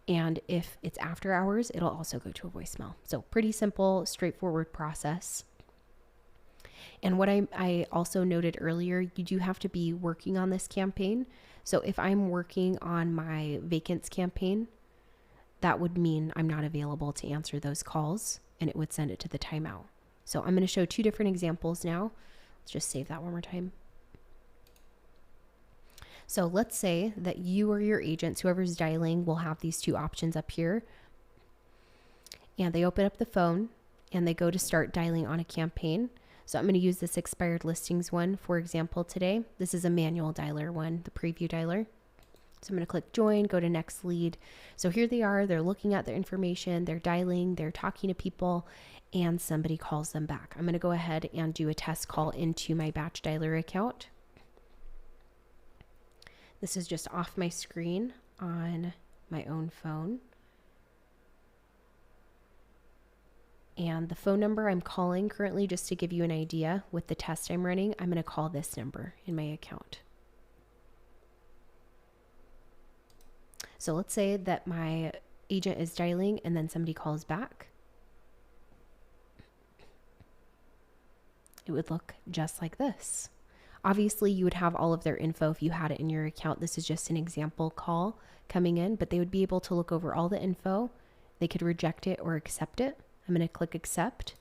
And if it's after hours, it'll also go to a voicemail. So pretty simple, straightforward process. And what I also noted earlier, you do have to be working on this campaign. So if I'm working on my vacancy campaign, that would mean I'm not available to answer those calls, and it would send it to the timeout. So I'm going to show two different examples now. Let's just save that one more time. So let's say that you or your agents, whoever's dialing, will have these two options up here. And they open up the phone and they go to start dialing on a campaign. So I'm going to use this expired listings one, for example, today. This is a manual dialer one, the preview dialer. So I'm going to click join, go to next lead. So here they are, they're looking at their information, they're dialing, they're talking to people, and somebody calls them back. I'm going to go ahead and do a test call into my BatchDialer account. This is just off my screen on my own phone. And the phone number I'm calling currently, just to give you an idea with the test I'm running, I'm going to call this number in my account. So let's say that my agent is dialing and then somebody calls back. It would look just like this. Obviously, you would have all of their info if you had it in your account. This is just an example call coming in, but they would be able to look over all the info. They could reject it or accept it. I'm going to click accept.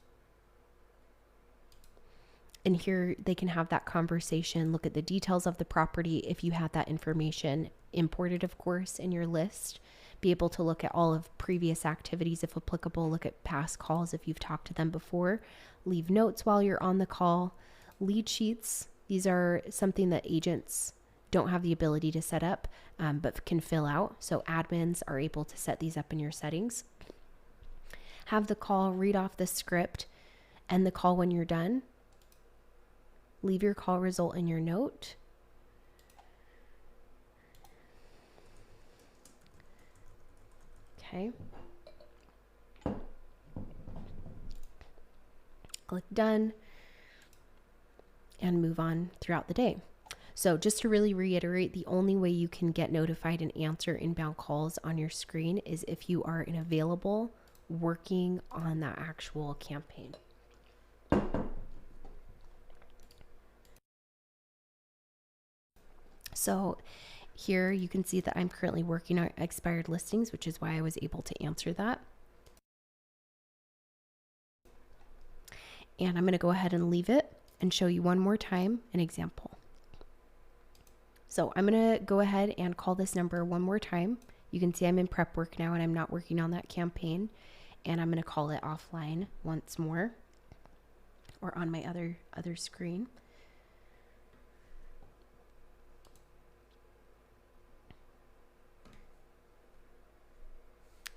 And here they can have that conversation, look at the details of the property if you had that information imported, of course, in your list. Be able to look at all of previous activities if applicable, look at past calls if you've talked to them before, leave notes while you're on the call. Lead sheets, these are something that agents don't have the ability to set up, but can fill out. So admins are able to set these up in your settings. Have the call, read off the script, end the call when you're done. Leave your call result in your note. Okay. Click done and move on throughout the day. So just to really reiterate, the only way you can get notified and answer inbound calls on your screen is if you are available working on that actual campaign. So here you can see that I'm currently working on expired listings, which is why I was able to answer that. And I'm going to go ahead and leave it and show you one more time an example. So I'm going to go ahead and call this number one more time. You can see I'm in prep work now and I'm not working on that campaign. And I'm going to call it offline once more, or on my other screen.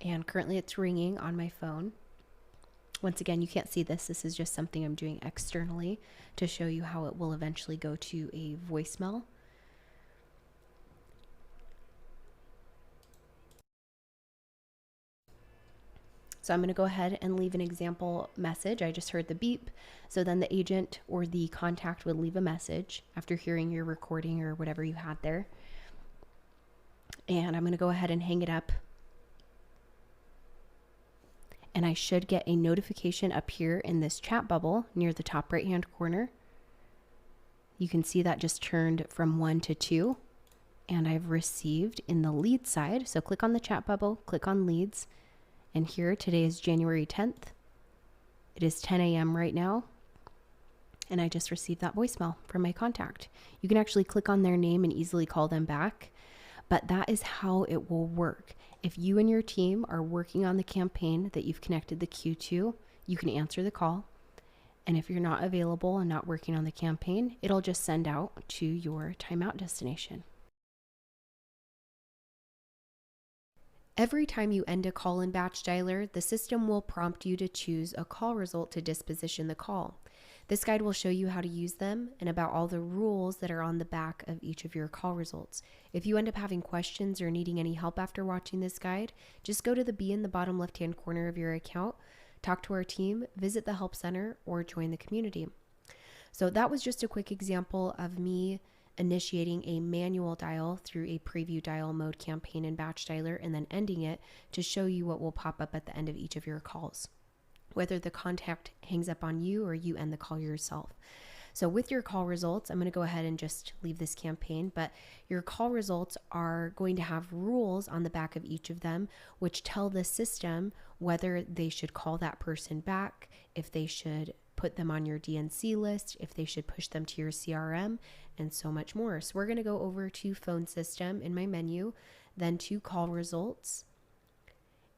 And currently it's ringing on my phone. Once again, you can't see this. This is just something I'm doing externally to show you how it will eventually go to a voicemail. So I'm going to go ahead and leave an example message. I just heard the beep. So then the agent or the contact would leave a message after hearing your recording or whatever you had there. And I'm going to go ahead and hang it up. And I should get a notification up here in this chat bubble near the top right hand corner. You can see that just turned from 1 to 2. And I've received in the lead side. So click on the chat bubble, click on leads. And here today is January 10th. It is 10 a.m. right now. And I just received that voicemail from my contact. You can actually click on their name and easily call them back. But that is how it will work. If you and your team are working on the campaign that you've connected the queue to, you can answer the call. And if you're not available and not working on the campaign, it'll just send out to your timeout destination. Every time you end a call in BatchDialer, the system will prompt you to choose a call result to disposition the call. This guide will show you how to use them and about all the rules that are on the back of each of your call results. If you end up having questions or needing any help after watching this guide, just go to the B in the bottom left-hand corner of your account, talk to our team, visit the help center, or join the community. So that was just a quick example of me initiating a manual dial through a preview dial mode campaign in BatchDialer and then ending it to show you what will pop up at the end of each of your calls. whether the contact hangs up on you or you end the call yourself. So with your call results, I'm going to go ahead and just leave this campaign, but your call results are going to have rules on the back of each of them, which tell the system whether they should call that person back, if they should put them on your DNC list, if they should push them to your CRM, and so much more. So we're going to go over to phone system in my menu, then to call results.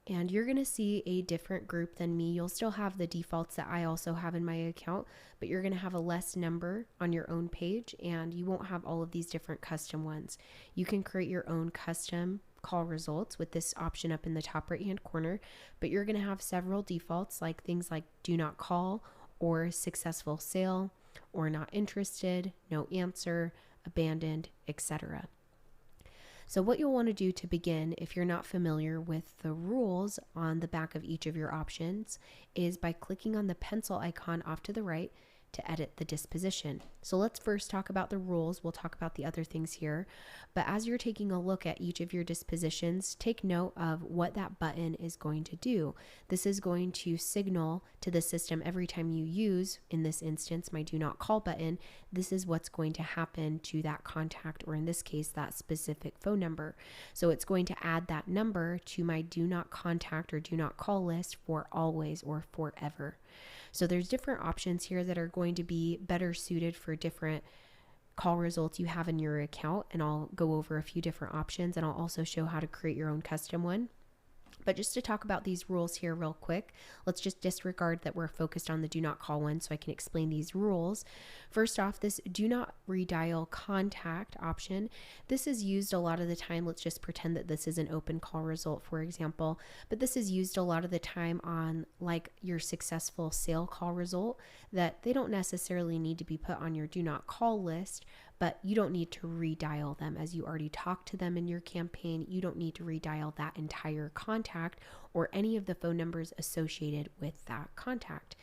And you're going to see a different group than me. You'll still have the defaults that I also have in my account, but you're going to have a less number on your own page, and you won't have all of these different custom ones. You can create your own custom call results with this option up in the top right hand corner, but you're going to have several defaults like things like do not call or successful sale or not interested, no answer, abandoned, etc. So what you'll want to do to begin, if you're not familiar with the rules on the back of each of your options, is by clicking on the pencil icon off to the right to edit the disposition. So let's first talk about the rules. We'll talk about the other things here. But as you're taking a look at each of your dispositions, take note of what that button is going to do. This is going to signal to the system every time you use, in this instance, my do not call button, this is what's going to happen to that contact, or in this case, that specific phone number. So it's going to add that number to my do not contact or do not call list for always or forever. So there's different options here that are going to be better suited for different call results you have in your account. And I'll go over a few different options, and I'll also show how to create your own custom one. But just to talk about these rules here real quick, let's just disregard that we're focused on the do not call one so I can explain these rules. First off, this do not redial contact option. This is used a lot of the time. Let's just pretend that this is an open call result, for example, but this is used a lot of the time on like your successful sale call result, that they don't necessarily need to be put on your do not call list, but you don't need to redial them. As you already talked to them in your campaign, you don't need to redial that entire contact or any of the phone numbers associated with that contact.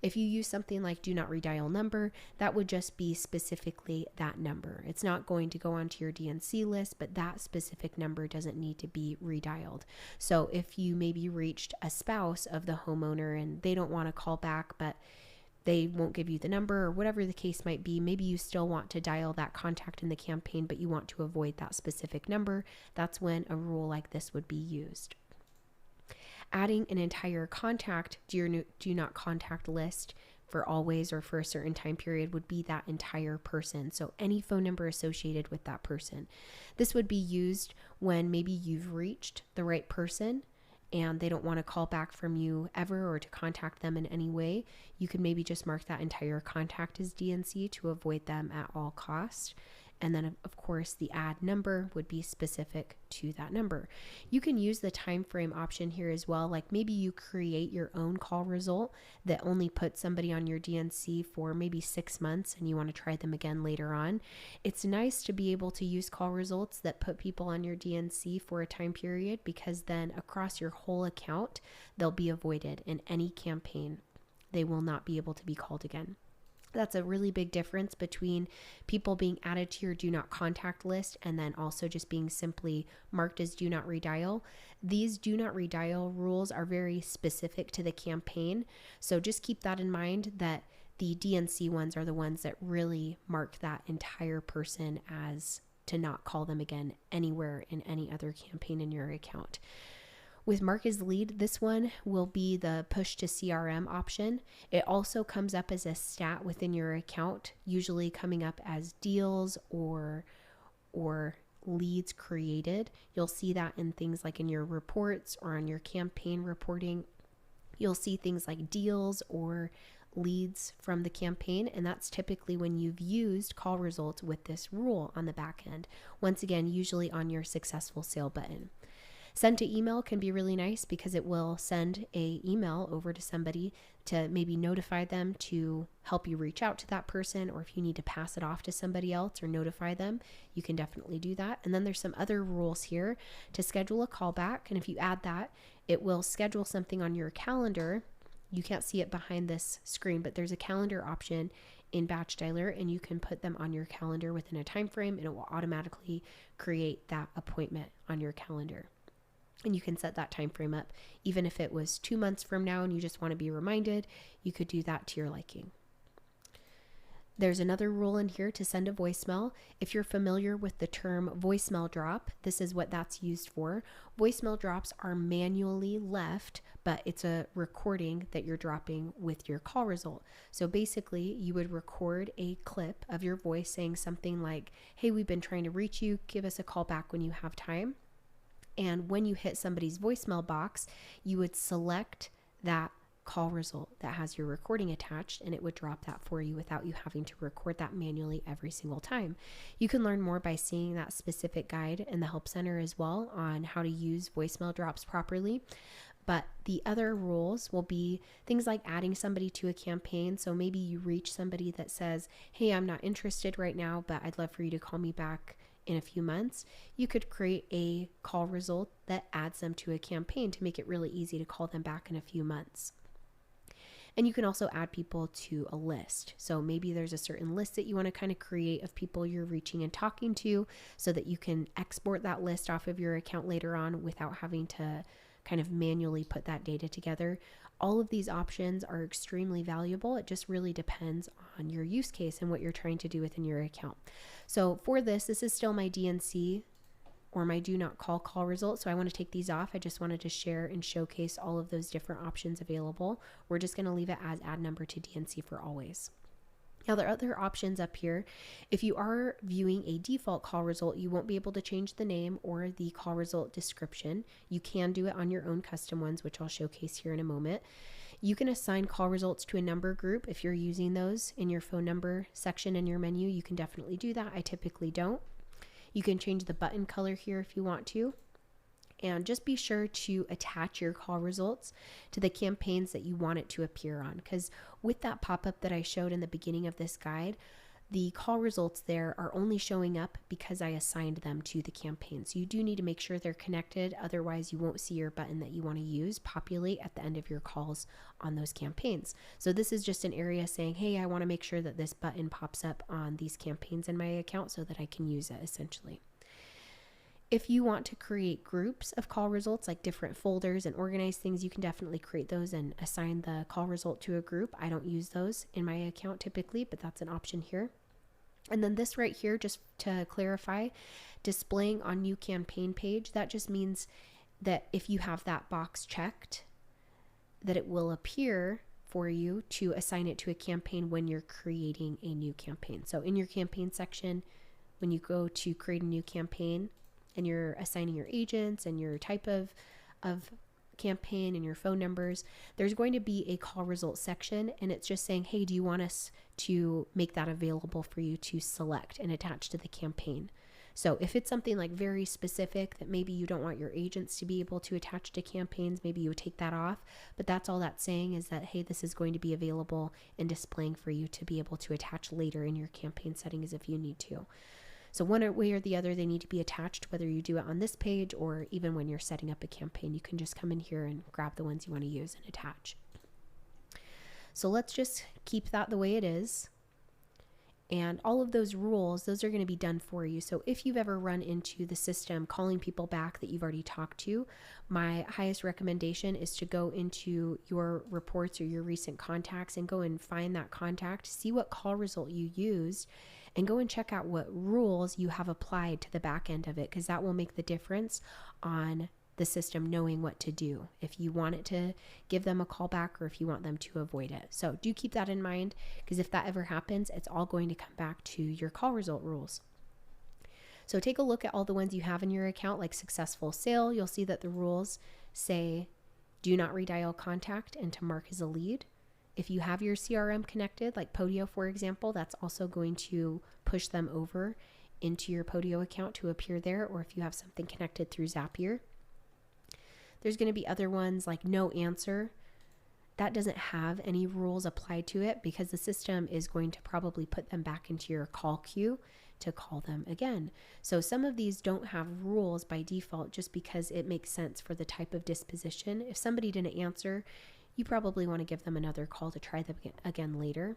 If you use something like do not redial number, that would just be specifically that number. It's not going to go onto your DNC list, but that specific number doesn't need to be redialed. So if you maybe reached a spouse of the homeowner and they don't want to call back, but they won't give you the number or whatever the case might be, maybe you still want to dial that contact in the campaign, but you want to avoid that specific number, that's when a rule like this would be used. Adding an entire contact to your do not contact list for always or for a certain time period would be that entire person. So any phone number associated with that person. This would be used when maybe you've reached the right person and they don't want to call back from you ever or to contact them in any way. You could maybe just mark that entire contact as DNC to avoid them at all costs. And then of course the add number would be specific to that number. You can use the time frame option here as well. Like maybe you create your own call result that only puts somebody on your DNC for maybe 6 months and you want to try them again later on. It's nice to be able to use call results that put people on your DNC for a time period, because then across your whole account, they'll be avoided in any campaign. They will not be able to be called again. That's a really big difference between people being added to your do not contact list and then also just being simply marked as do not redial. These do not redial rules are very specific to the campaign. So just keep that in mind, that the DNC ones are the ones that really mark that entire person as to not call them again anywhere in any other campaign in your account. With mark as lead, this one will be the push to CRM option. It also comes up as a stat within your account, usually coming up as deals or leads created. You'll see that in things like in your reports or on your campaign reporting. You'll see things like deals or leads from the campaign, and that's typically when you've used call results with this rule on the back end. Once again, usually on your successful sale button. Send to email can be really nice because it will send a email over to somebody to maybe notify them to help you reach out to that person, or if you need to pass it off to somebody else or notify them, you can definitely do that. And then there's some other rules here to schedule a callback. And if you add that, it will schedule something on your calendar. You can't see it behind this screen, but there's a calendar option in BatchDialer, and you can put them on your calendar within a time frame, and it will automatically create that appointment on your calendar. And you can set that time frame up. Even if it was 2 months from now and you just want to be reminded, you could do that to your liking. There's another rule in here to send a voicemail. If you're familiar with the term voicemail drop, this is what that's used for. Voicemail drops are manually left, but it's a recording that you're dropping with your call result. So basically, you would record a clip of your voice saying something like, "Hey, we've been trying to reach you. Give us a call back when you have time." And when you hit somebody's voicemail box, you would select that call result that has your recording attached, and it would drop that for you without you having to record that manually every single time. You can learn more by seeing that specific guide in the Help Center as well on how to use voicemail drops properly. But the other rules will be things like adding somebody to a campaign. So maybe you reach somebody that says, "Hey, I'm not interested right now, but I'd love for you to call me back in a few months." You could create a call result that adds them to a campaign to make it really easy to call them back in a few months. And you can also add people to a list. So maybe there's a certain list that you want to kind of create of people you're reaching and talking to so that you can export that list off of your account later on without having to kind of manually put that data together. All of these options are extremely valuable. It just really depends on your use case and what you're trying to do within your account. So for this is still my DNC or my do not call result. So I want to take these off. I just wanted to share and showcase all of those different options available. We're just going to leave it as add number to DNC for always. Now, there are other options up here. If you are viewing a default call result, you won't be able to change the name or the call result description. You can do it on your own custom ones, which I'll showcase here in a moment. You can assign call results to a number group. If you're using those in your phone number section in your menu, you can definitely do that. I typically don't. You can change the button color here if you want to. And just be sure to attach your call results to the campaigns that you want it to appear on. Because with that pop-up that I showed in the beginning of this guide, the call results there are only showing up because I assigned them to the campaign. So you do need to make sure they're connected. Otherwise, you won't see your button that you want to use populate at the end of your calls on those campaigns. So this is just an area saying, hey, I want to make sure that this button pops up on these campaigns in my account so that I can use it essentially. If you want to create groups of call results, like different folders and organize things, you can definitely create those and assign the call result to a group. I don't use those in my account typically, but that's an option here. And then this right here, just to clarify, displaying on new campaign page, that just means that if you have that box checked, that it will appear for you to assign it to a campaign when you're creating a new campaign. So in your campaign section, when you go to create a new campaign and you're assigning your agents and your type of campaign and your phone numbers, there's going to be a call results section, and it's just saying, hey, do you want us to make that available for you to select and attach to the campaign? So if it's something like very specific that maybe you don't want your agents to be able to attach to campaigns, maybe you would take that off. But that's all that's saying is that, hey, this is going to be available and displaying for you to be able to attach later in your campaign settings if you need to. So one way or the other, they need to be attached, whether you do it on this page or even when you're setting up a campaign. You can just come in here and grab the ones you want to use and attach. So let's just keep that the way it is. And all of those rules, those are going to be done for you. So if you've ever run into the system calling people back that you've already talked to, my highest recommendation is to go into your reports or your recent contacts and go and find that contact, see what call result you used, and go and check out what rules you have applied to the back end of it, because that will make the difference on the system knowing what to do, if you want it to give them a call back or if you want them to avoid it. So do keep that in mind, because if that ever happens, it's all going to come back to your call result rules. So take a look at all the ones you have in your account, like successful sale. You'll see that the rules say do not redial contact and to mark as a lead. If you have your CRM connected, like Podio, for example, that's also going to push them over into your Podio account to appear there, or if you have something connected through Zapier. There's going to be other ones like no answer. That doesn't have any rules applied to it because the system is going to probably put them back into your call queue to call them again. So some of these don't have rules by default just because it makes sense for the type of disposition. If somebody didn't answer, you probably want to give them another call to try them again later.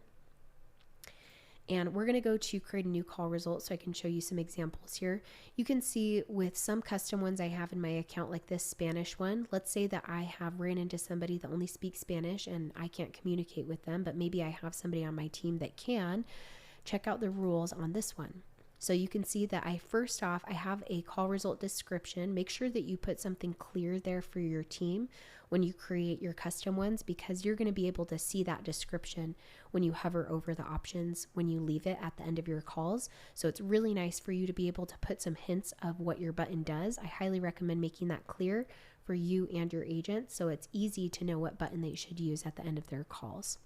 And we're going to go to create a new call result so I can show you some examples here. You can see with some custom ones I have in my account, like this Spanish one, let's say that I have ran into somebody that only speaks Spanish and I can't communicate with them, but maybe I have somebody on my team that can. Check out the rules on this one. So you can see that I have a call result description. Make sure that you put something clear there for your team when you create your custom ones, because you're going to be able to see that description when you hover over the options when you leave it at the end of your calls. So it's really nice for you to be able to put some hints of what your button does. I highly recommend making that clear for you and your agent so it's easy to know what button they should use at the end of their calls.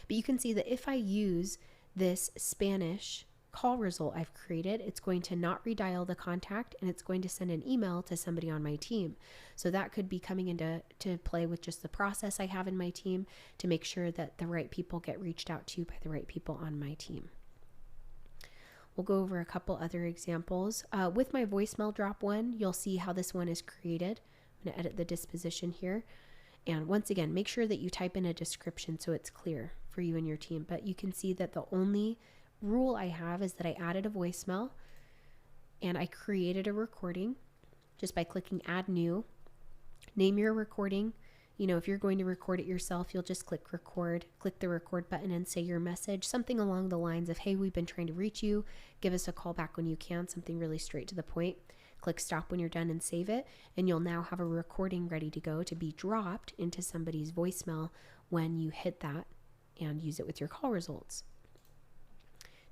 But you can see that if I use this Spanish call result I've created, it's going to not redial the contact and it's going to send an email to somebody on my team. So that could be coming into play with just the process I have in my team to make sure that the right people get reached out to by the right people on my team. We'll go over a couple other examples. With my voicemail drop one, you'll see how this one is created. I'm going to edit the disposition here. And once again, make sure that you type in a description so it's clear for you and your team. But you can see that the only rule I have is that I added a voicemail and I created a recording just by clicking add new. Name your recording. You know, if you're going to record it yourself, you'll just click record, click the record button and say your message, something along the lines of, hey, we've been trying to reach you. Give us a call back when you can, something really straight to the point. Click stop when you're done and save it. And you'll now have a recording ready to go to be dropped into somebody's voicemail when you hit that and use it with your call results.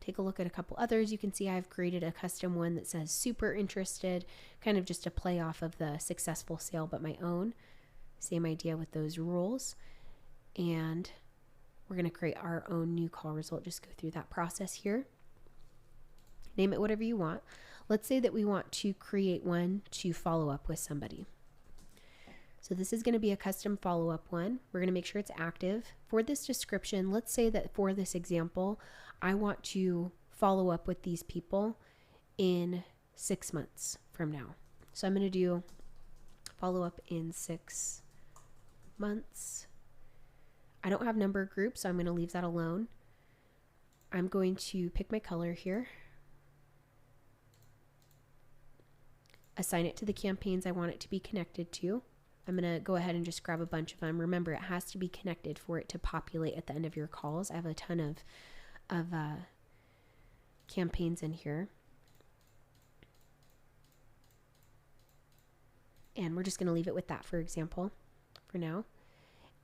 Take a look at a couple others. You can see I've created a custom one that says super interested, kind of just a play off of the successful sale, but my own. Same idea with those rules. And we're going to create our own new call result. Just go through that process here. Name it whatever you want. Let's say that we want to create one to follow up with somebody. So this is going to be a custom follow-up one. We're going to make sure it's active. For this description, let's say that for this example, I want to follow up with these people in 6 months from now. So I'm going to do follow up in 6 months. I don't have number groups, so I'm going to leave that alone. I'm going to pick my color here. Assign it to the campaigns I want it to be connected to. I'm going to go ahead and just grab a bunch of them. Remember, it has to be connected for it to populate at the end of your calls. I have a ton of campaigns in here. And we're just going to leave it with that, for example, for now.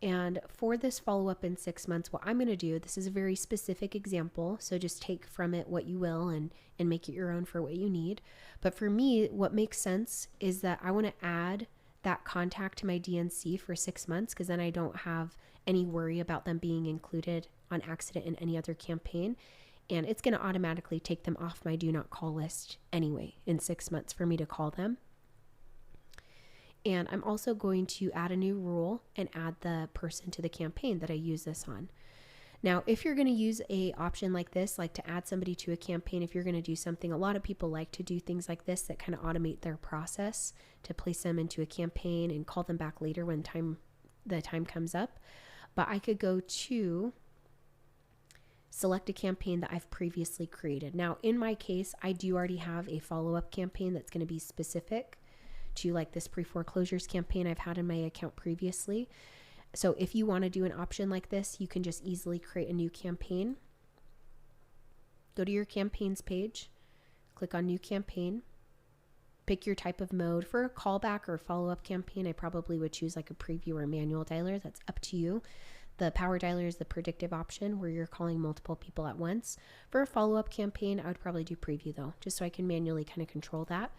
And for this follow-up in 6 months, what I'm going to do, this is a very specific example, so just take from it what you will and make it your own for what you need. But for me, what makes sense is that I want to add that contact to my DNC for 6 months, because then I don't have any worry about them being included on accident in any other campaign. And it's going to automatically take them off my do not call list anyway in 6 months for me to call them. And I'm also going to add a new rule and add the person to the campaign that I use this on. Now, if you're going to use a option like this, like to add somebody to a campaign, if you're going to do something, a lot of people like to do things like this that kind of automate their process to place them into a campaign and call them back later when the time comes up. But I could go to select a campaign that I've previously created. Now, in my case, I do already have a follow-up campaign that's going to be specific to like this pre-foreclosures campaign I've had in my account previously. So if you want to do an option like this, you can just easily create a new campaign. Go to your campaigns page, click on new campaign, pick your type of mode. For a callback or a follow-up campaign, I probably would choose like a preview or a manual dialer. That's up to you. The power dialer is the predictive option where you're calling multiple people at once. For a follow-up campaign, I would probably do preview though, just so I can manually kind of control that.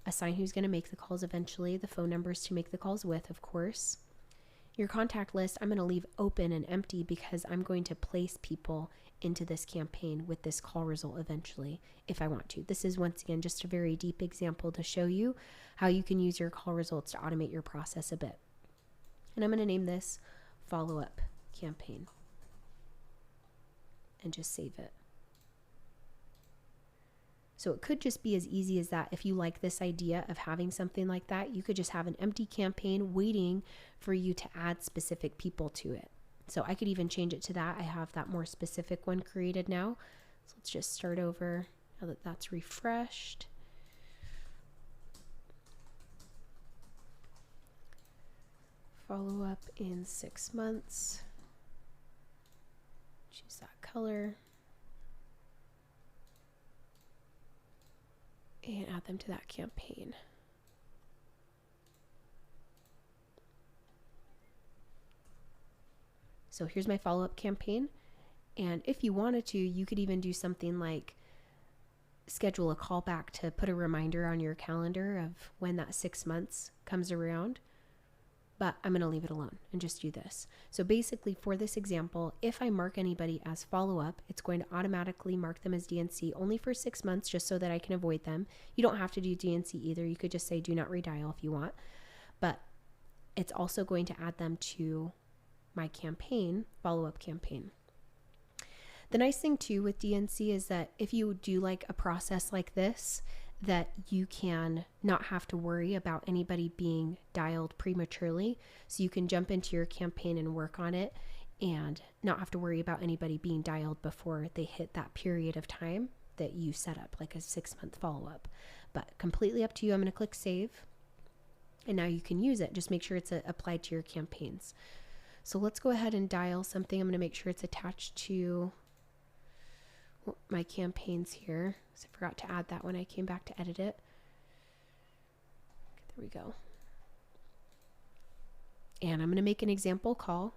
Assign who's going to make the calls eventually, the phone numbers to make the calls with, of course. Your contact list, I'm going to leave open and empty because I'm going to place people into this campaign with this call result eventually if I want to. This is once again just a very deep example to show you how you can use your call results to automate your process a bit. And I'm going to name this follow-up campaign and just save it. So it could just be as easy as that. If you like this idea of having something like that, you could just have an empty campaign waiting for you to add specific people to it. So I could even change it to that. I have that more specific one created now. So let's just start over now that that's refreshed. Follow up in 6 months. Choose that color. And add them to that campaign. So here's my follow-up campaign. And if you wanted to, you could even do something like schedule a callback to put a reminder on your calendar of when that 6 months comes around. But I'm going to leave it alone and just do this. So basically for this example, if I mark anybody as follow-up, it's going to automatically mark them as DNC only for 6 months just so that I can avoid them. You don't have to do DNC either. You could just say do not redial if you want. But it's also going to add them to my campaign, follow-up campaign. The nice thing too with DNC is that if you do like a process like this, that you can not have to worry about anybody being dialed prematurely. So you can jump into your campaign and work on it and not have to worry about anybody being dialed before they hit that period of time that you set up, like a 6-month follow-up. But completely up to you. I'm going to click save. And now you can use it. Just make sure it's applied to your campaigns. So let's go ahead and dial something. I'm going to make sure it's attached to my campaigns here. So I forgot to add that when I came back to edit it. There we go. And I'm going to make an example call.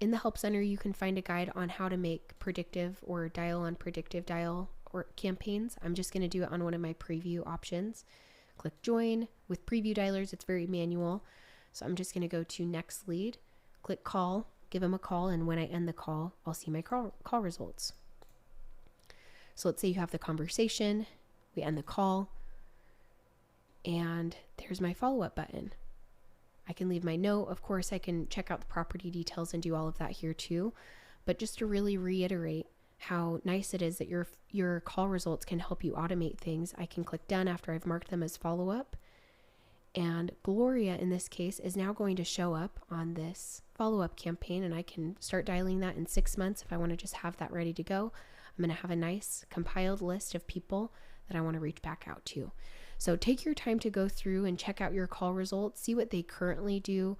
In the Help Center, you can find a guide on how to make predictive or dial on predictive dial or campaigns. I'm just going to do it on one of my preview options. Click join. With preview dialers, it's very manual. So I'm just going to go to next lead. Click call, give them a call, and when I end the call, I'll see my call results. So let's say you have the conversation, we end the call, and there's my follow-up button. I can leave my note. Of course, I can check out the property details and do all of that here too. But just to really reiterate how nice it is that your call results can help you automate things, I can click done after I've marked them as follow-up. And Gloria, in this case, is now going to show up on this follow-up campaign, and I can start dialing that in 6 months if I want to just have that ready to go. I'm going to have a nice compiled list of people that I want to reach back out to. So take your time to go through and check out your call results, see what they currently do,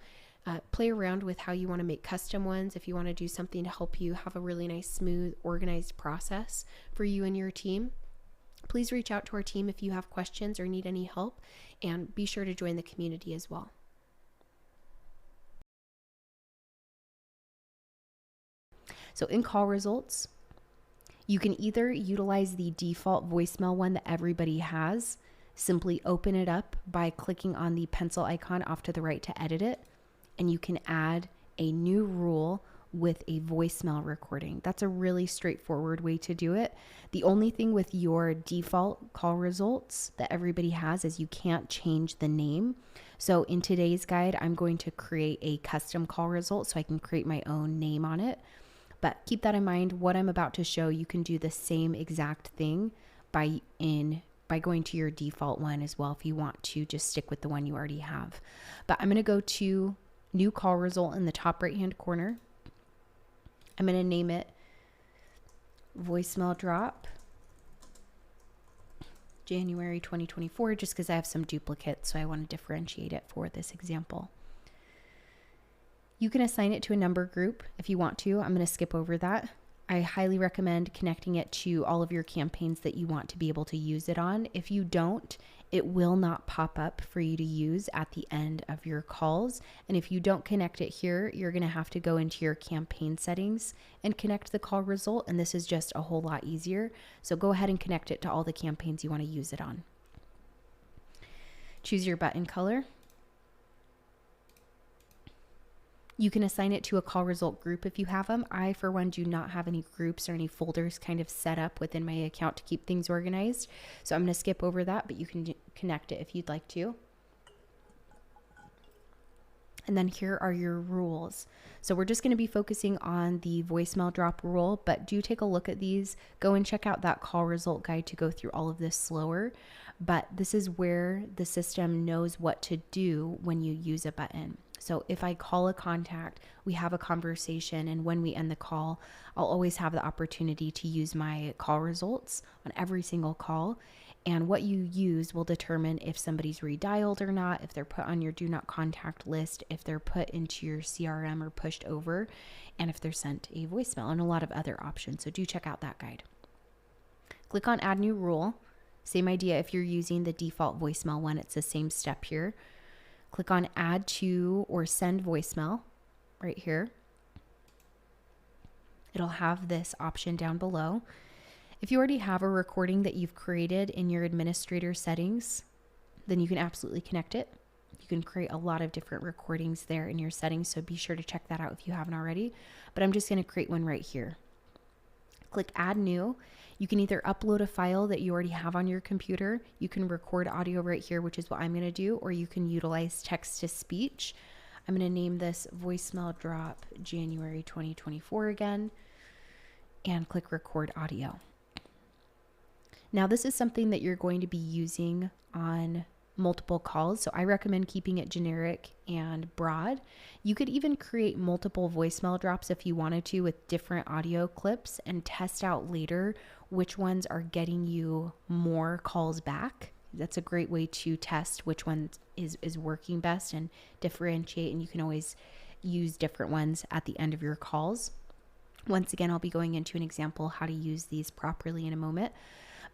play around with how you want to make custom ones if you want to do something to help you have a really nice, smooth, organized process for you and your team. Please reach out to our team if you have questions or need any help, and be sure to join the community as well. So in call results, you can either utilize the default voicemail one that everybody has, simply open it up by clicking on the pencil icon off to the right to edit it, and you can add a new rule with a voicemail recording. That's a really straightforward way to do it. The only thing with your default call results that everybody has is you can't change the name. So in today's guide, I'm going to create a custom call result so I can create my own name on it. But keep that in mind. What I'm about to show, you can do the same exact thing by going to your default one as well if you want to just stick with the one you already have. But I'm going to go to new call result in the top right hand corner. I'm going to name it voicemail drop January 2024 just because I have some duplicates, so I want to differentiate it for this example. You can assign it to a number group if you want to. I'm going to skip over that. I highly recommend connecting it to all of your campaigns that you want to be able to use it on. If you don't, it will not pop up for you to use at the end of your calls. And if you don't connect it here, you're going to have to go into your campaign settings and connect the call result. And this is just a whole lot easier. So go ahead and connect it to all the campaigns you want to use it on. Choose your button color. You can assign it to a call result group if you have them. I, for one, do not have any groups or any folders kind of set up within my account to keep things organized. So I'm going to skip over that, but you can connect it if you'd like to. And then here are your rules. So we're just going to be focusing on the voicemail drop rule, but do take a look at these. Go and check out that call result guide to go through all of this slower. But this is where the system knows what to do when you use a button. So if I call a contact, we have a conversation, and when we end the call, I'll always have the opportunity to use my call results on every single call. And what you use will determine if somebody's redialed or not, if they're put on your do not contact list, if they're put into your CRM or pushed over, and if they're sent a voicemail, and a lot of other options. So do check out that guide. Click on add new rule. Same idea if you're using the default voicemail one, it's the same step here. Click on add to or send voicemail right here. It'll have this option down below. If you already have a recording that you've created in your administrator settings, then you can absolutely connect it. You can create a lot of different recordings there in your settings, so be sure to check that out if you haven't already. But I'm just going to create one right here. Click add new. You can either upload a file that you already have on your computer. You can record audio right here, which is what I'm going to do, or you can utilize text to speech. I'm going to name this voicemail drop January 2024 again, and click record audio. Now this is something that you're going to be using on multiple calls, so I recommend keeping it generic and broad. You could even create multiple voicemail drops if you wanted to with different audio clips and test out later which ones are getting you more calls back. That's a great way to test which one is working best and differentiate, and you can always use different ones at the end of your calls. Once again, I'll be going into an example how to use these properly in a moment,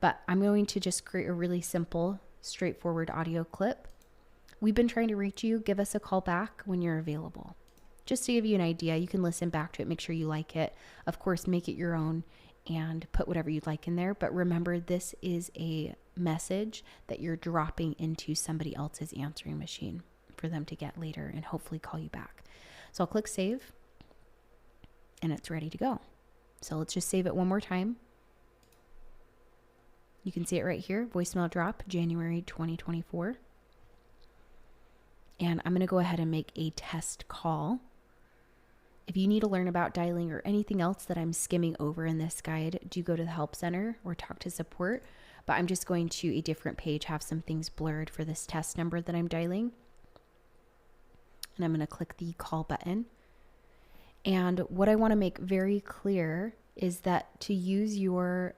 but I'm going to just create a really simple, straightforward audio clip. We've been trying to reach you. Give us a call back when you're available. Just to give you an idea, you can listen back to it, make sure you like it. Of course, make it your own and put whatever you'd like in there. But remember, this is a message that you're dropping into somebody else's answering machine for them to get later and hopefully call you back. So I'll click save and it's ready to go. So let's just save it one more time. You can see it right here, voicemail drop, January 2024. And I'm going to go ahead and make a test call. If you need to learn about dialing or anything else that I'm skimming over in this guide, do go to the help center or talk to support. But I'm just going to a different page, have some things blurred for this test number that I'm dialing. And I'm going to click the call button. And what I want to make very clear is that to use your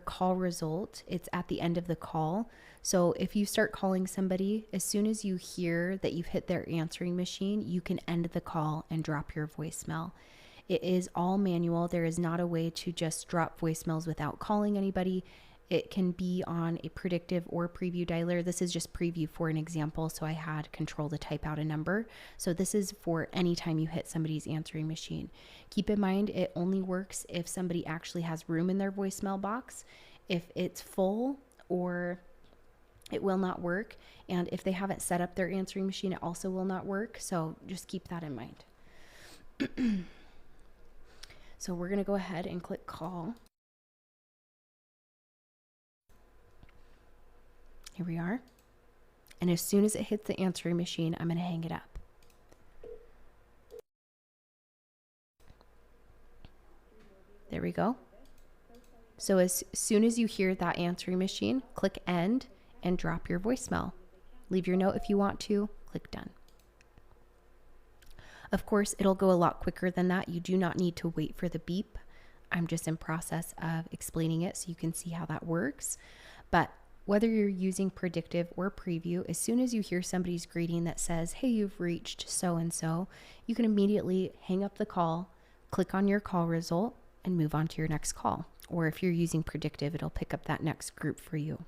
call result, it's at the end of the call. So if you start calling somebody, as soon as you hear that you've hit their answering machine, you can end the call and drop your voicemail. It is all manual. There is not a way to just drop voicemails without calling anybody. It can be on a predictive or preview dialer. This is just preview for an example, so I had control to type out a number. So this is for any time you hit somebody's answering machine. Keep in mind, it only works if somebody actually has room in their voicemail box. If it's full, or it will not work. And if they haven't set up their answering machine, it also will not work. So just keep that in mind. So we're going to go ahead and click call. Here we are. And as soon as it hits the answering machine, I'm going to hang it up. There we go. So as soon as you hear that answering machine, click end and drop your voicemail. Leave your note if you want to, click done. Of course, it'll go a lot quicker than that. You do not need to wait for the beep. I'm just in process of explaining it so you can see how that works. But whether you're using predictive or preview, as soon as you hear somebody's greeting that says, hey, you've reached so-and-so, you can immediately hang up the call, click on your call result, and move on to your next call. Or if you're using predictive, it'll pick up that next group for you.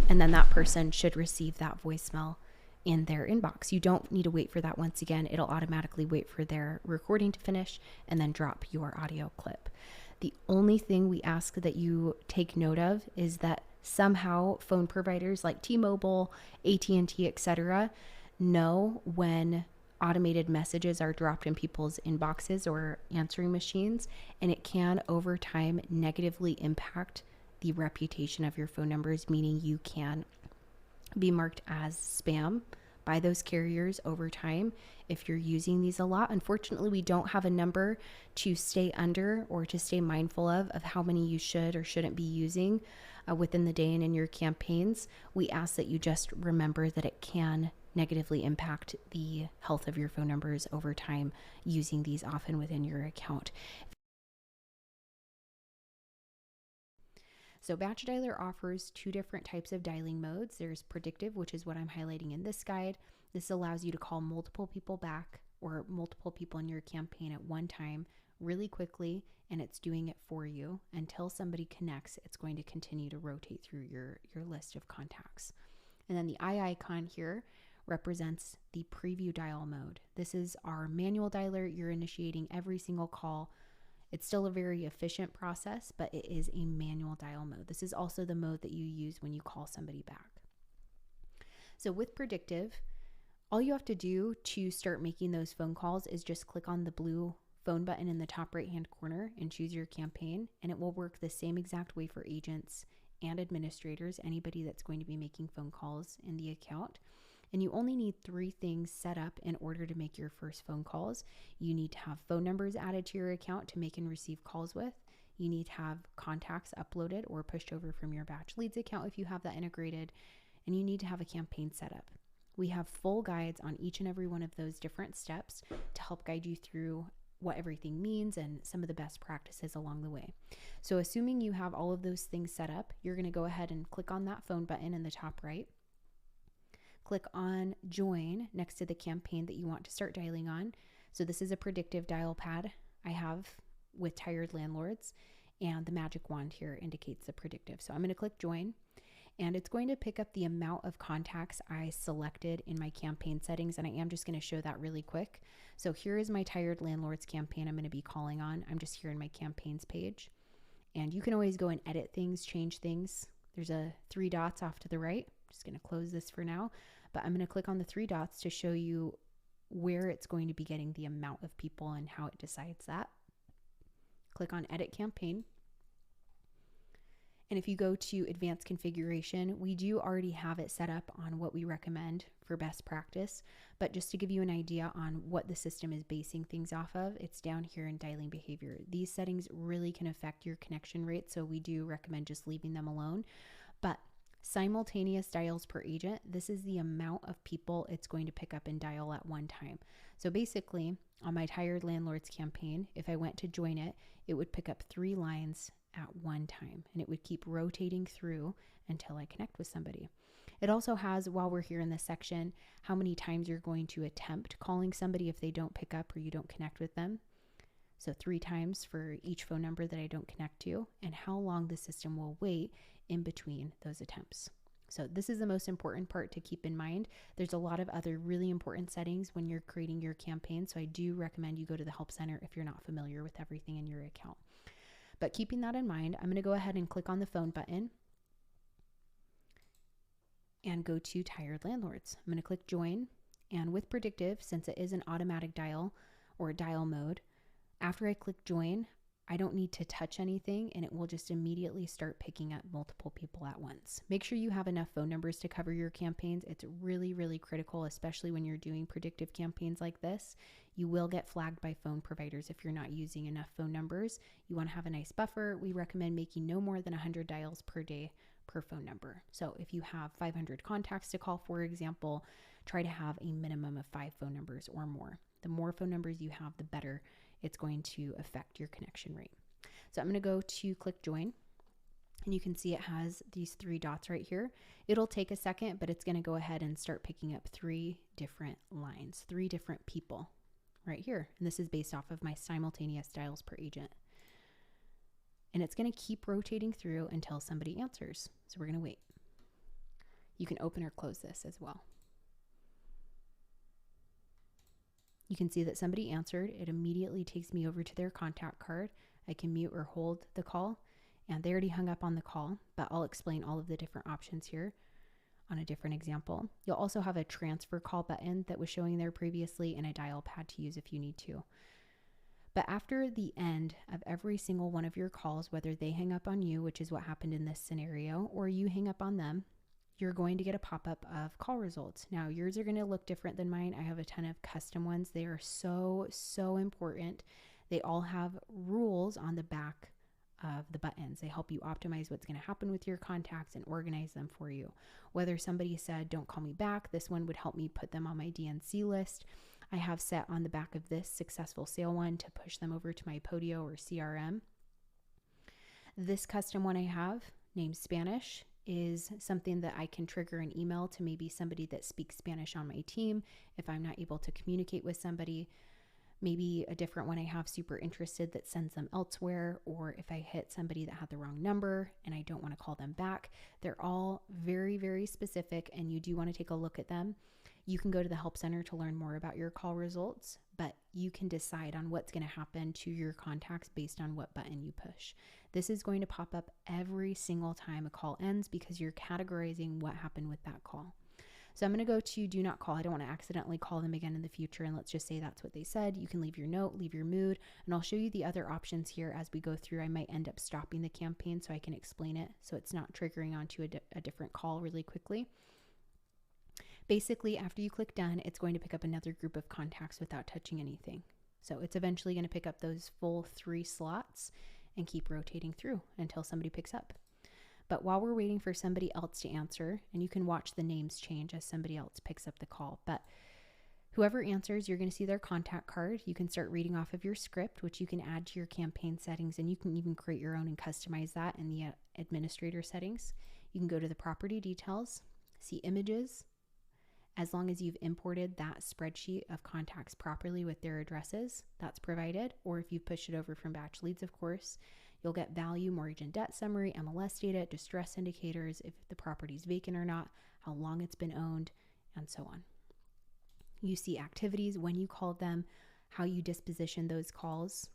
And then that person should receive that voicemail in their inbox. You don't need to wait for that. Once again, it'll automatically wait for their recording to finish and then drop your audio clip. The only thing we ask that you take note of is that somehow phone providers like T-Mobile, AT&T, etc. know when automated messages are dropped in people's inboxes or answering machines, and it can over time negatively impact the reputation of your phone numbers, meaning you can be marked as spam by those carriers over time if you're using these a lot. Unfortunately, we don't have a number to stay under or to stay mindful of how many you should or shouldn't be using within the day and in your campaigns. We ask that you just remember that it can negatively impact the health of your phone numbers over time using these often within your account. So BatchDialer offers two different types of dialing modes. There's Predictive, which is what I'm highlighting in this guide. This allows you to call multiple people back or multiple people in your campaign at one time really quickly, and it's doing it for you. Until somebody connects, it's going to continue to rotate through your list of contacts. And then the eye icon here represents the preview dial mode. This is our manual dialer. You're initiating every single call. It's still a very efficient process, but it is a manual dial mode. This is also the mode that you use when you call somebody back. So with Predictive, all you have to do to start making those phone calls is just click on the blue phone button in the top right-hand corner and choose your campaign, and it will work the same exact way for agents and administrators, anybody that's going to be making phone calls in the account. And you only need 3 things set up in order to make your first phone calls. You need to have phone numbers added to your account to make and receive calls with. You need to have contacts uploaded or pushed over from your Batch Leads account if you have that integrated. And you need to have a campaign set up. We have full guides on each and every one of those different steps to help guide you through what everything means and some of the best practices along the way. So assuming you have all of those things set up, you're going to go ahead and click on that phone button in the top right. Click on join next to the campaign that you want to start dialing on. So this is a Predictive dial pad I have with Tired Landlords, and the magic wand here indicates the Predictive. So I'm going to click join, and it's going to pick up the amount of contacts I selected in my campaign settings, and I am just going to show that really quick. So here is my Tired Landlords campaign I'm going to be calling on. I'm just here in my campaigns page, and you can always go and edit things, change things. There's 3 dots off to the right. I'm just going to close this for now, but I'm going to click on the 3 dots to show you where it's going to be getting the amount of people and how it decides that. Click on edit campaign. And if you go to advanced configuration, we do already have it set up on what we recommend for best practice. But just to give you an idea on what the system is basing things off of, it's down here in dialing behavior. These settings really can affect your connection rate, so we do recommend just leaving them alone. But simultaneous dials per agent, this is the amount of people it's going to pick up and dial at one time. So basically, on my Tired Landlords campaign, if I went to join it, it would pick up 3 lines at one time, and it would keep rotating through until I connect with somebody. It also has, while we're here in this section, how many times you're going to attempt calling somebody if they don't pick up or you don't connect with them. So 3 times for each phone number that I don't connect to, and how long the system will wait in between those attempts. So this is the most important part to keep in mind. There's a lot of other really important settings when you're creating your campaign, so I do recommend you go to the Help Center if you're not familiar with everything in your account. But keeping that in mind, I'm going to go ahead and click on the phone button and go to Tired Landlords. I'm going to click join, and with Predictive, since it is an automatic dial or dial mode, after I click join, I don't need to touch anything, and it will just immediately start picking up multiple people at once. Make sure you have enough phone numbers to cover your campaigns. It's really, really critical, especially when you're doing predictive campaigns like this. You will get flagged by phone providers if you're not using enough phone numbers. You want to have a nice buffer. We recommend making no more than 100 dials per day per phone number. So if you have 500 contacts to call, for example, try to have a minimum of 5 phone numbers or more. The more phone numbers you have, the better it's going to affect your connection rate. So I'm going to go to click join, and you can see it has these 3 dots right here. It'll take a second, but it's going to go ahead and start picking up 3 different lines, 3 different people right here. And this is based off of my simultaneous dials per agent. And it's going to keep rotating through until somebody answers. So we're going to wait. You can open or close this as well. You can see that somebody answered. It immediately takes me over to their contact card. I can mute or hold the call, and they already hung up on the call, but I'll explain all of the different options here on a different example. You'll also have a transfer call button that was showing there previously and a dial pad to use if you need to. But after the end of every single one of your calls, whether they hang up on you, which is what happened in this scenario, or you hang up on them, you're going to get a pop-up of call results. Now, yours are going to look different than mine. I have a ton of custom ones. They are so important. They all have rules on the back of the buttons. They help you optimize what's going to happen with your contacts and organize them for you. Whether somebody said, don't call me back, this one would help me put them on my DNC list. I have set on the back of this successful sale one to push them over to my Podio or CRM. This custom one I have named Spanish is something that I can trigger an email to maybe somebody that speaks Spanish on my team if I'm not able to communicate with somebody. Maybe a different one I have super interested that sends them elsewhere, or if I hit somebody that had the wrong number and I don't want to call them back. They're all very, very specific, and you do want to take a look at them. You can go to the help center to learn more about your call results, but you can decide on what's going to happen to your contacts based on what button you push. This is going to pop up every single time a call ends because you're categorizing what happened with that call. So I'm going to go to do not call. I don't want to accidentally call them again in the future. And let's just say that's what they said. You can leave your note, leave your mood, and I'll show you the other options here as we go through. I might end up stopping the campaign so I can explain it so it's not triggering onto a different call really quickly. Basically, after you click done, it's going to pick up another group of contacts without touching anything. So it's eventually going to pick up those full 3 slots and keep rotating through until somebody picks up. But while we're waiting for somebody else to answer, and you can watch the names change as somebody else picks up the call, but whoever answers, you're going to see their contact card. You can start reading off of your script, which you can add to your campaign settings, and you can even create your own and customize that in the administrator settings. You can go to the property details, see images, as long as you've imported that spreadsheet of contacts properly with their addresses, that's provided. Or if you push it over from batch leads, of course, you'll get value, mortgage and debt summary, MLS data, distress indicators, if the property is vacant or not, how long it's been owned, and so on. You see activities, when you called them, how you disposition those calls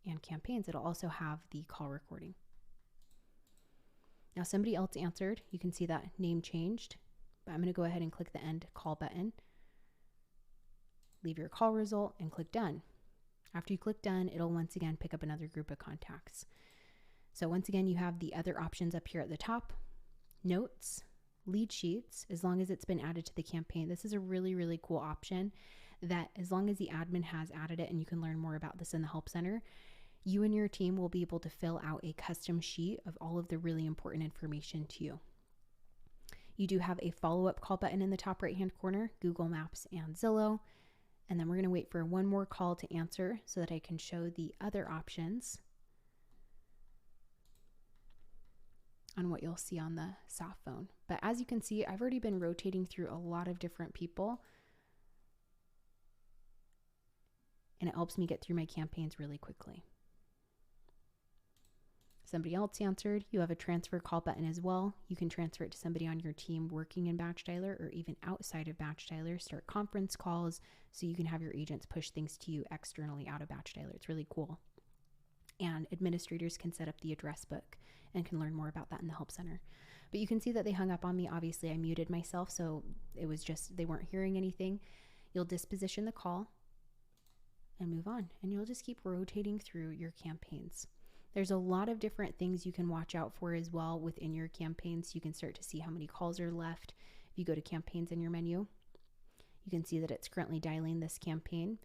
and campaigns. It'll also have the call recording. Now somebody else answered. You can see that name changed. But I'm going to go ahead and click the end call button, leave your call result, and click done. After you click done, it'll once again pick up another group of contacts. So once again, you have the other options up here at the top, notes, lead sheets, as long as it's been added to the campaign. This is a really, really cool option that as long as the admin has added it, and you can learn more about this in the help center, you and your team will be able to fill out a custom sheet of all of the really important information to you. You do have a follow-up call button in the top right-hand corner, Google Maps and Zillow. And then we're going to wait for one more call to answer so that I can show the other options on what you'll see on the soft phone. But as you can see, I've already been rotating through a lot of different people, and it helps me get through my campaigns really quickly. Somebody else answered. You have a transfer call button as well. You can transfer it to somebody on your team working in BatchDialer or even outside of BatchDialer. Start conference calls so you can have your agents push things to you externally out of BatchDialer. It's really cool. And administrators can set up the address book and can learn more about that in the help center. But you can see that they hung up on me. Obviously, I muted myself, so it was just they weren't hearing anything. You'll disposition the call and move on, and you'll just keep rotating through your campaigns. There's a lot of different things you can watch out for as well within your campaigns. You can start to see how many calls are left. If you go to campaigns in your menu, you can see that it's currently dialing this campaign,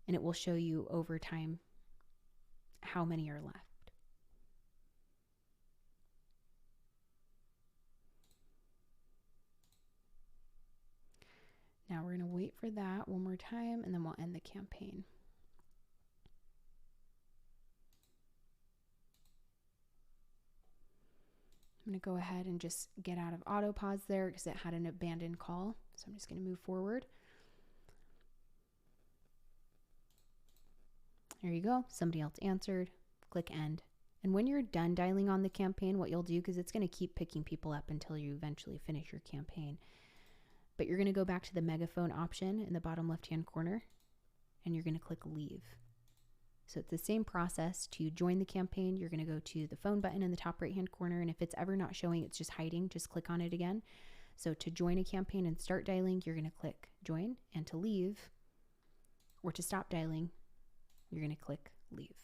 and it will show you over time how many are left. Now we're going to wait for that one more time, and then we'll end the campaign. I'm going to go ahead and just get out of auto pause there because it had an abandoned call. So I'm just going to move forward. There you go. Somebody else answered. Click end. And when you're done dialing on the campaign, what you'll do, because it's going to keep picking people up until you eventually finish your campaign, but you're going to go back to the megaphone option in the bottom left-hand corner, and you're going to click leave. So it's the same process. To join the campaign, you're going to go to the phone button in the top right-hand corner, and if it's ever not showing, it's just hiding, just click on it again. So to join a campaign and start dialing, you're going to click join, and to leave or to stop dialing, you're going to click leave.